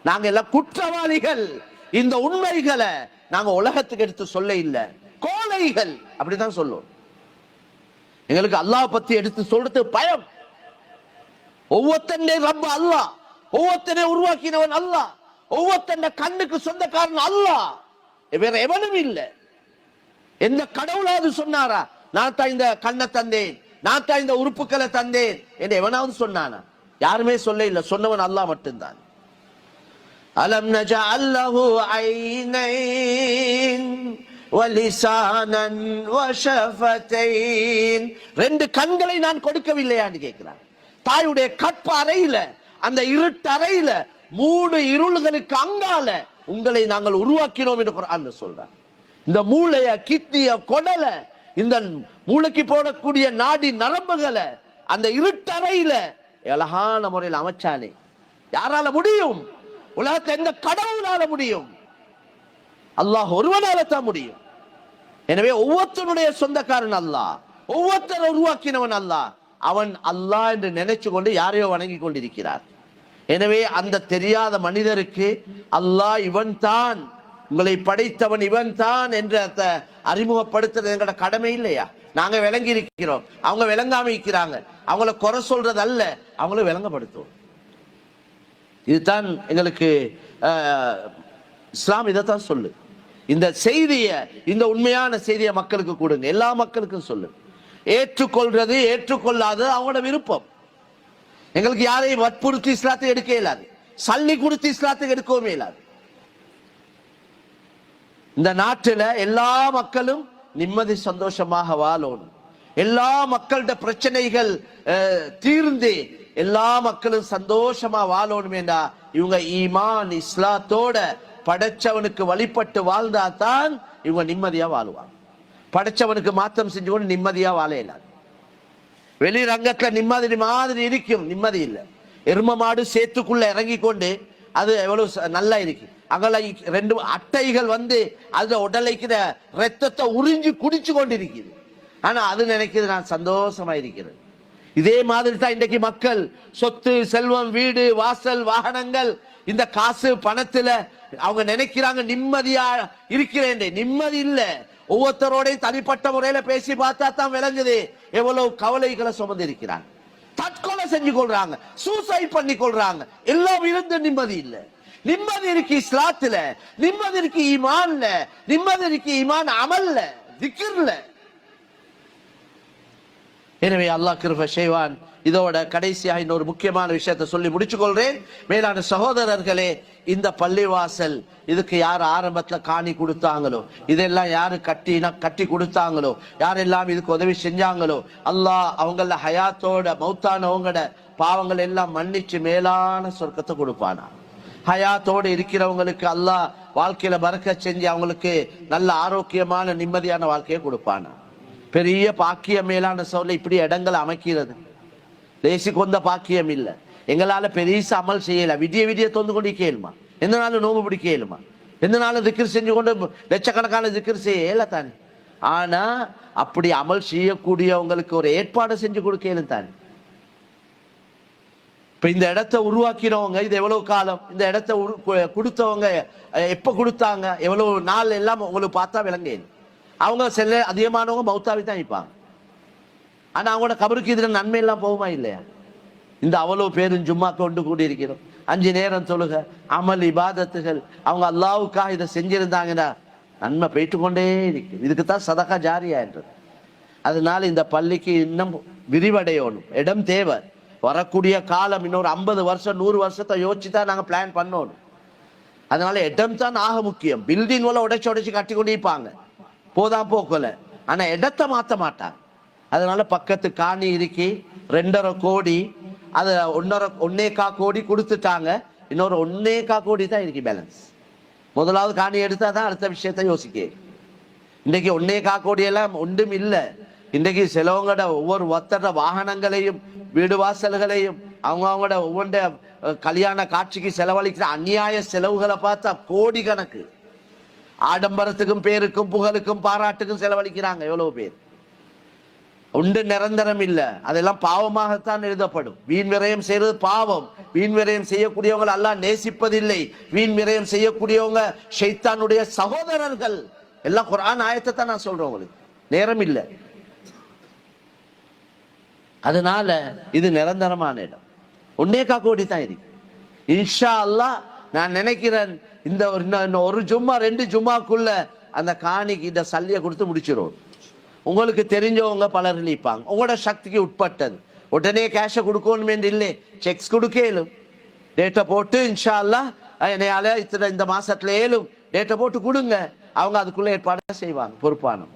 நாங்க எல்லாம் குற்றவாளிகள். இந்த உண்மைகளை நாங்க உலகத்துக்கு எடுத்து சொல்ல இல்ல, கோழைகள் அப்படிதான் சொல்லுவோம். எங்களுக்கு அல்லாஹ் பத்தி எடுத்து சொல்றது பயம். ஒவ்வொருத்தனே ரப்ப அல்லாஹ், ஒவ்வொருத்தனை உருவாக்கினவன் அல்லாஹ், ஒவ்வொருத்தன கண்ணுக்கு சொந்தக்காரன் அல்லாஹ், வேற எவனும் இல்லை. எந்த கடவுளாவது சொன்னாரா நான் தான் இந்த கண்ணை தந்தேன், நான் தான் இந்த உறுப்புகளை தந்தேன் என்று எவனாவது சொன்னானா? யாருமே சொல்ல இல்லை, சொன்னவன் அல்லாஹ் மட்டும்தான். அலம் நஜஅல் லஹு ஐனைன் வலிசானன் வஷஃபதைன். ரெண்டு கண்களை நான் கொடுக்கவில்லையான்னு கேட்கிறான். தாயுடைய கற்ப அறையில, அந்த இருட்டு அறையில, மூணு இருள்களுக்கு அங்கால உங்களை நாங்கள் உருவாக்கினோம் என்று குர்ஆன்ல சொல்றார். இந்த மூளைய, கிட்னிய, கொடலை, இந்த மூளைக்கு போடக்கூடிய நாடி நரம்புகளை அந்த இருட்டறையில அழகான முறையில் அமைச்சானே, யாரால முடியும்? உலகத்தை எந்த கடவுளால முடியும்? அல்லாஹ் ஒருவனால தான் முடியும். எனவே ஒவ்வொருத்தனுடைய சொந்தக்காரன் அல்லாஹ், ஒவ்வொருத்தரை உருவாக்கினவன் அல்லாஹ். அவன் அல்லாஹ் என்று நினைச்சு கொண்டு யாரையோ வணங்கி கொண்டிருக்கிறார். எனவே அந்த தெரியாத மனிதருக்கு அல்லாஹ் இவன் தான், உங்களை படைத்தவன் இவன் தான் என்று அறிமுகப்படுத்துறது எங்களோட கடமை இல்லையா? நாங்க விளங்கி இருக்கிறோம், அவங்க விளங்காம இருக்கிறாங்க. அவங்கள குறை சொல்றது அல்ல, அவங்கள விளங்கப்படுத்துவோம். இதுதான் எங்களுக்கு இஸ்லாம் இதைத்தான் சொல்லு. இந்த செய்திய, இந்த உண்மையான செய்தியை மக்களுக்கு கொடுங்க, எல்லா மக்களுக்கும் சொல்லு. ஏற்றுக்கொள்றது ஏற்றுக்கொள்ளாது அவங்களோட விருப்பம். எங்களுக்கு யாரையும் வற்புறுத்தி இஸ்லாத்தை எடுக்க இயலாது, சல்லி கொடுத்து இஸ்லாத்துக்கு எடுக்கவும் இயலாது. இந்த நாட்டில் எல்லா மக்களும் நிம்மதி சந்தோஷமாக வாழணும். எல்லா மக்களோட பிரச்சனைகள் தீர்ந்து எல்லா மக்களும் சந்தோஷமா வாழணும் என்றா இவங்க ஈமான் இஸ்லாத்தோட படைச்சவனுக்கு வழிபட்டு வாழ்ந்தா தான் இவங்க நிம்மதியா வாழுவாங்க. படைச்சவனுக்கு மாற்றம் செஞ்சு கொண்டு நிம்மதியா வாழ இயலாது. வெளிரங்கத்துல நிம்மதி மாதிரி இருக்கும், நிம்மதி இல்லை. எரும மாடு சேத்துக்குள்ள இறங்கி கொண்டு அது எவ்வளவு நல்லா இருக்கு. அங்கே 2 அட்டைகள் வந்து அதுல உடலைக்கிற ரத்தத்தை உறிஞ்சி குடிச்சு கொண்டு இருக்குது. ஆனா அது நினைக்கிறது நான் சந்தோஷமா இருக்கிறது. இதே மாதிரி தான் இன்றைக்கு மக்கள் சொத்து செல்வம் வீடு வாசல் வாகனங்கள் இந்த காசு பணத்துல அவங்க நினைக்கிறாங்க நிம்மதியா இருக்கிறேன். நிம்மதி இல்ல. ஒவ்வொருத்தரோடையும் தனிப்பட்ட முறையில பேசி பார்த்தா தான் விளங்குது எவ்வளவு கவலைகளை சுமந்து இருக்கிறாங்க. தற்கொலை செஞ்சு கொள்றாங்க, சூசைட் பண்ணி கொள்றாங்க. எல்லாம் இருந்து நிம்மதி இல்லை. நிம்மதி இருக்கு இஸ்லாத்துல, நிம்மதி இருக்கு ஈமான்ல, நிம்மதி இருக்கு ஈமான் அமல்ல, திக்ர்ல. எனவே அல்லாஹ் கிருபை செய்வான். இதோட கடைசியாக இன்னொரு முக்கியமான விஷயத்தை சொல்லி முடிச்சு கொள்றேன். மேலான சகோதரர்களே, இந்த பள்ளிவாசல் இதுக்கு யார் ஆரம்பத்துல காணி கொடுத்தாங்களோ, இதெல்லாம் யாரு கட்டி கொடுத்தாங்களோ, யாரெல்லாம் இதுக்கு உதவி செஞ்சாங்களோ, அல்லாஹ் அவங்கள ஹயாத்தோட மௌத்தானவங்களோட பாவங்கள் எல்லாம் மன்னிச்சு மேலான சொர்க்கத்தை கொடுப்பானா. ஹயாத்தோடு இருக்கிறவங்களுக்கு அல்லாஹ் வாழ்க்கையில பரக்கத் செஞ்சு அவங்களுக்கு நல்ல ஆரோக்கியமான நிம்மதியான வாழ்க்கையை கொடுப்பானா. பெரிய பாக்கியம் மேலான சொல்ல இப்படி இடங்களை அமைக்கிறது லேசி கொண்ட பாக்கியம் இல்லை. எங்களால பெரிய அமல் செய்யல. விடிய விடிய தொந்து கொண்டு கேளுமா, எந்த நாளும் நோம்பு பிடிக்க இயலுமா, எந்த நாளும் திக்ர் செஞ்சு கொண்டு லட்சக்கணக்கான திக்ர் செய்ய இயல தானே. ஆனா அப்படி அமல் செய்யக்கூடியவங்களுக்கு ஒரு ஏற்பாடு செஞ்சு கொடுக்க இயலும் தானே. இப்ப இந்த இடத்தை உருவாக்கினவங்க இது எவ்வளவு காலம், இந்த இடத்தை கொடுத்தவங்க எப்ப கொடுத்தாங்க, எவ்வளவு நாள் எல்லாம் உங்களுக்கு பார்த்தா விளங்க. அவங்க சில அதிகமானவங்க மௌத்தாவி தான் இருப்பாங்க. ஆனா அவங்களோட கபருக்கு இதுல நன்மை எல்லாம் போகுமா இல்லையா? இந்த அவ்வளவு பேரும் ஜும்மா கொண்டு கூடி இருக்கிறோம், 5 நேரம் தொழுக அமல் இபாதத்துகள், அவங்க அல்லாவுக்காக இதை செஞ்சிருந்தாங்கன்னா நன்மை போயிட்டு கொண்டே இருக்கு. இதுக்குத்தான் சதகா ஜாரியா என்றது. அதனால இந்த பள்ளிக்கு இன்னும் விரிவடையணும், இடம் தேவை. வரக்கூடிய காலம் இன்னொரு 50 வருஷம் 100 வருஷத்தை யோசிச்சுதான் நாங்க பிளான் பண்ணணும். அதனால இடம் தான் ஆக முக்கியம். பில்டிங் உடைச்சு கட்டி கொண்டிருப்பாங்க போதா போக்கல, ஆனா இடத்தை மாத்த மாட்டாங்க. அதனால பக்கத்து காணி இருக்கி 2.5 கோடி, அதை 1.25 கோடி கொடுத்துட்டாங்க. இன்னொரு 1.25 கோடி தான் இருக்கு பேலன்ஸ். முதலாவது காணி எடுத்தா தான் அடுத்த விஷயத்த யோசிக்க. இன்னைக்கு 1.25 கோடி எல்லாம் ஒன்றும் இல்லை. இன்றைக்கு சிலவங்களோட ஒவ்வொரு ஒத்தர வாகனங்களையும் வீடு வாசல்களையும் அவங்களோட ஒவ்வொன்ற கல்யாண காட்சிக்கு செலவழிக்கிற அநியாய செலவுகளை பார்த்தா கோடி கணக்கு. ஆடம்பரத்துக்கும் பேருக்கும் புகழுக்கும் பாராட்டுக்கும் செலவழிக்கிறாங்க எவ்வளவு பேர். ஒன்று நிரந்தரம் இல்லை, அதெல்லாம் பாவமாகத்தான் எழுதப்படும். வீண் விரயம் செய்யறது பாவம். வீண் விரயம் செய்யக்கூடியவங்க அல்லாஹ் நேசிப்பதில்லை. வீண் விரயம் செய்யக்கூடியவங்க ஷைத்தானுடைய சகோதரர்கள். எல்லாம் குர்ஆன் ஆயத்தை தான் நான் சொல்றேன், உங்களுக்கு நேரம் இல்லை. அதனால இது நிரந்தரமான இடம். 1.25 கோடி தான் இருக்கு. இன்ஷா அல்லாஹ் நான் நினைக்கிறேன் இந்த ஒரு ஜும்மா 2 ஜும்மாக்குள்ள அந்த காணிக்கு இந்த சல்லியை கொடுத்து முடிச்சிடும். உங்களுக்கு தெரிஞ்சவங்க பலர் நிற்பாங்க, உங்களோட சக்திக்கு உட்பட்டது. உடனே கேஷை கொடுக்கணும் என்று இல்லை, செக்ஸ் கொடுக்கலும். டேட்டை போட்டு இன்ஷா அல்லாஹ் என்னையால இந்த மாசத்துல ஏலும் டேட்டை போட்டு கொடுங்க. அவங்க அதுக்குள்ள ஏற்பாடு செய்வாங்க. பொறுப்பான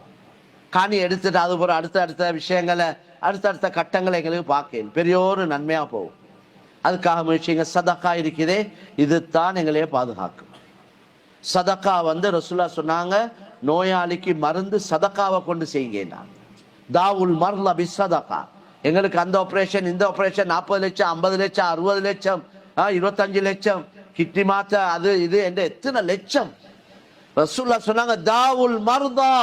காணி எடுத்துட்டு அது போற அடுத்த விஷயங்களை அடுத்தடுத்த கட்டங்களை எங்களுக்கு பார்க்க பெரிய ஒரு நன்மையா போகும். அதுக்காக முயற்சிங்க. சதக்கா இருக்குதே, இது தான் எங்களையே பாதுகாக்கும். சதக்கா ரசூலுல்லாஹ் சொன்னாங்க, நோயாளிக்கு மருந்து சதக்காவை கொண்டு செய்யுங்க. தாவுல் மர்ல பி சதகா. எங்களுக்கு அந்த ஆபரேஷன் இந்த ஆபரேஷன் 40 லட்சம் 50 லட்சம் 60 லட்சம் 25 லட்சம் கிட்னி மாத்த அது இது என்ற எத்தனை லட்சம். ரசூலுல்லாஹ் சொன்னாங்க தாவுல் மர்தா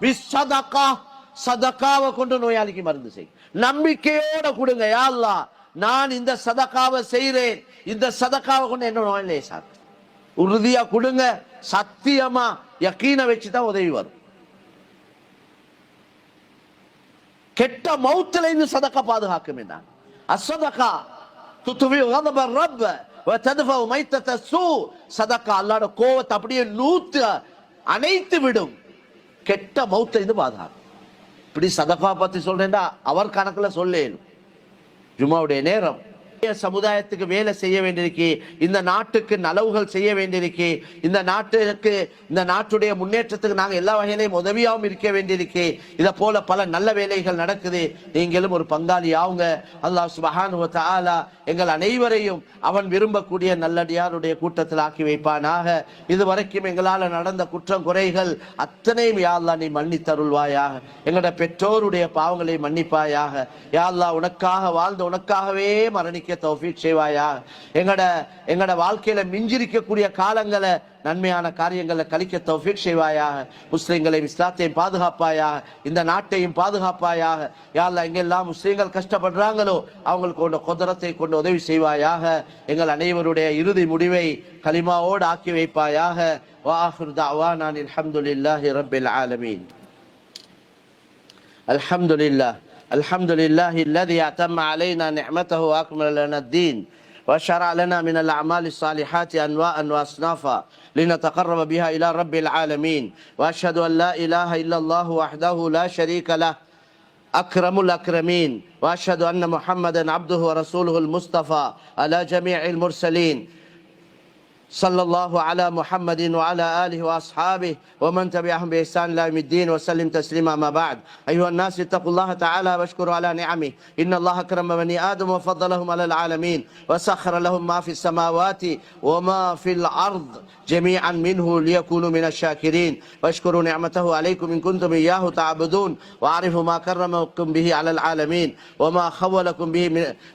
பி சதகா. சதக்காவை கொண்டு நோயாளிக்கு மருந்து செய். நம்பிக்கையோட கொடுங்க. யா அல்லாஹ் நான் இந்த சதக்காவை செய்கிறேன், இந்த சதக்காவை கொண்டு என்ன நோயிலே சார் உறுதியா கொடுங்க. சத்தியமா யக்கீன வச்சுதான் உதவி வரும். கெட்ட மௌத்துல இருந்து சதக்கா பாதுகாக்கும். என்ன அசதகா துதுவி கதப ரப்ப வததஃபு மைத்தத சூ. சதக்கா அல்லாஹ்வுடைய கோவத்தை அப்படியே நூத்து அணைத்து விடும். கெட்ட மௌத்துல இருந்து பாதுகாக்கும். இப்படி சதக்கா பத்தி சொல்றேன்டா அவர் கணக்குல சொல்லேன். ஜும்மாவுடைய நேரம் சமுதாயத்துக்கு வேலை செய்ய வேண்டியிருக்கு. இந்த நாட்டுக்கு நலவுகள் செய்ய வேண்டியிருக்கு. இந்த நாட்டுக்கு இந்த நாட்டுடைய முன்னேற்றத்துக்கு நாங்கள் எல்லா வகையிலையும் உதவியாகவும் இருக்க வேண்டியிருக்கு. இதை போல பல நல்ல வேலைகள் நடக்குது. நீங்களும் ஒரு பங்காளி ஆவுங்க. அல்லாஹ் சுப்ஹானஹு வ தஆலா எங்கள் அனைவரையும் அவன் விரும்பக்கூடிய நல்லடியாருடைய கூட்டத்தில் ஆக்கி வைப்பானாக. இதுவரைக்கும் எங்களால் நடந்த குற்றம் குறைகள் அத்தனையும் யா அல்லாஹ் நீ மன்னித்தருள்வாயாக. எங்களோட பெற்றோருடைய பாவங்களை மன்னிப்பாயாக. யா அல்லாஹ் உனக்காக வாழ்ந்து உனக்காகவே மரணிக்க தௌஃபீக் செய்வாயா. எங்கட வாழ்க்கையில மிஞ்சிருக்கக்கூடிய காலங்களை நன்மையான காரியங்களை கழிக்க தௌஃபீக் செய்வாயாக. முஸ்லிம்களையும் இஸ்லாத்தையும் பாதுகாப்பாயாக. இந்த நாட்டையும் பாதுகாப்பாயாக. யா அல்லாஹ் எங்கெல்லாம் முஸ்லிம்கள் கஷ்டப்படுறாங்களோ அவங்களுக்கு கொண்ட குதிரத்தை கொண்டு உதவி செய்வாயாக. எங்கள் அனைவருடைய இறுதி முடிவை கலிமாவோடு ஆக்கி வைப்பாயாக. வஆஹிரு தஅவானா அல்ஹம்துலில்லாஹி ரப்பில் ஆலமீன். அல்ஹம்துலில்லாஹ் الحمد لله الذي أتم علينا نعمته وأكمل لنا الدين وشرع لنا من الأعمال الصالحات أنواعا وأصنافا لنتقرب بها إلى رب العالمين. وأشهد أن لا إله إلا الله وحده لا شريك له أكرم الأكرمين. وأشهد أن محمدا عبده ورسوله المصطفى على جميع المرسلين. صلى الله على محمد وعلى آله وأصحابه ومن تبعهم بإحسان إلى يوم الدين وسلم تسليما. ما بعد. أيها الناس اتقوا الله تعالى واشكروا على نعمه. إن الله أكرم بني آدم وفضلهم على العالمين وسخر لهم ما في السماوات وما في الأرض جميعا منه ليكونوا من الشاكرين. واشكروا نعمته عليكم إن كنتم إياه تعبدون. وأعرفوا ما كرمكم به على العالمين وما خولكم به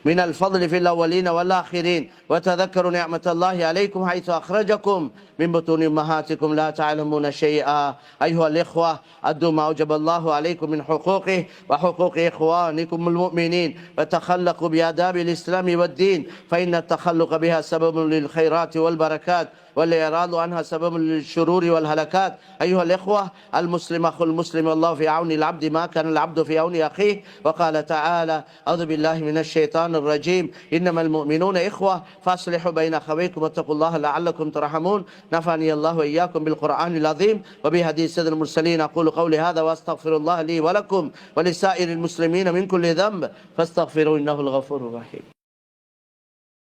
من الفضل في الأولين والآخرين. وتذكروا نعمة الله عليكم حيث أخرجكم من بطون أمهاتكم لا تعلمون شيئا. أيها الإخوة أدوا ما أوجب الله عليكم من حقوقه وحقوق إخوانكم المؤمنين وتخلقوا بآداب الإسلام والدين فإن التخلق بها سبب للخيرات والبركات والإعراض عنها سبب للشرور والهلكات. أيها الإخوة المسلم أخو المسلم والله في عون العبد ما كان العبد في عون أخيه. وقال تعالى أعوذ بالله من الشيطان الرجيم إنما المؤمنون إخوة فاصلحوا بين أخويكم واتقوا الله لعلكم ترحمون. نفعني الله وإياكم بالقرآن العظيم وبهدي سيد المرسلين. أقول قولي هذا وأستغفر الله لي ولكم ولسائر المسلمين من كل ذنب فاستغفروا إنه الغفور الرحيم.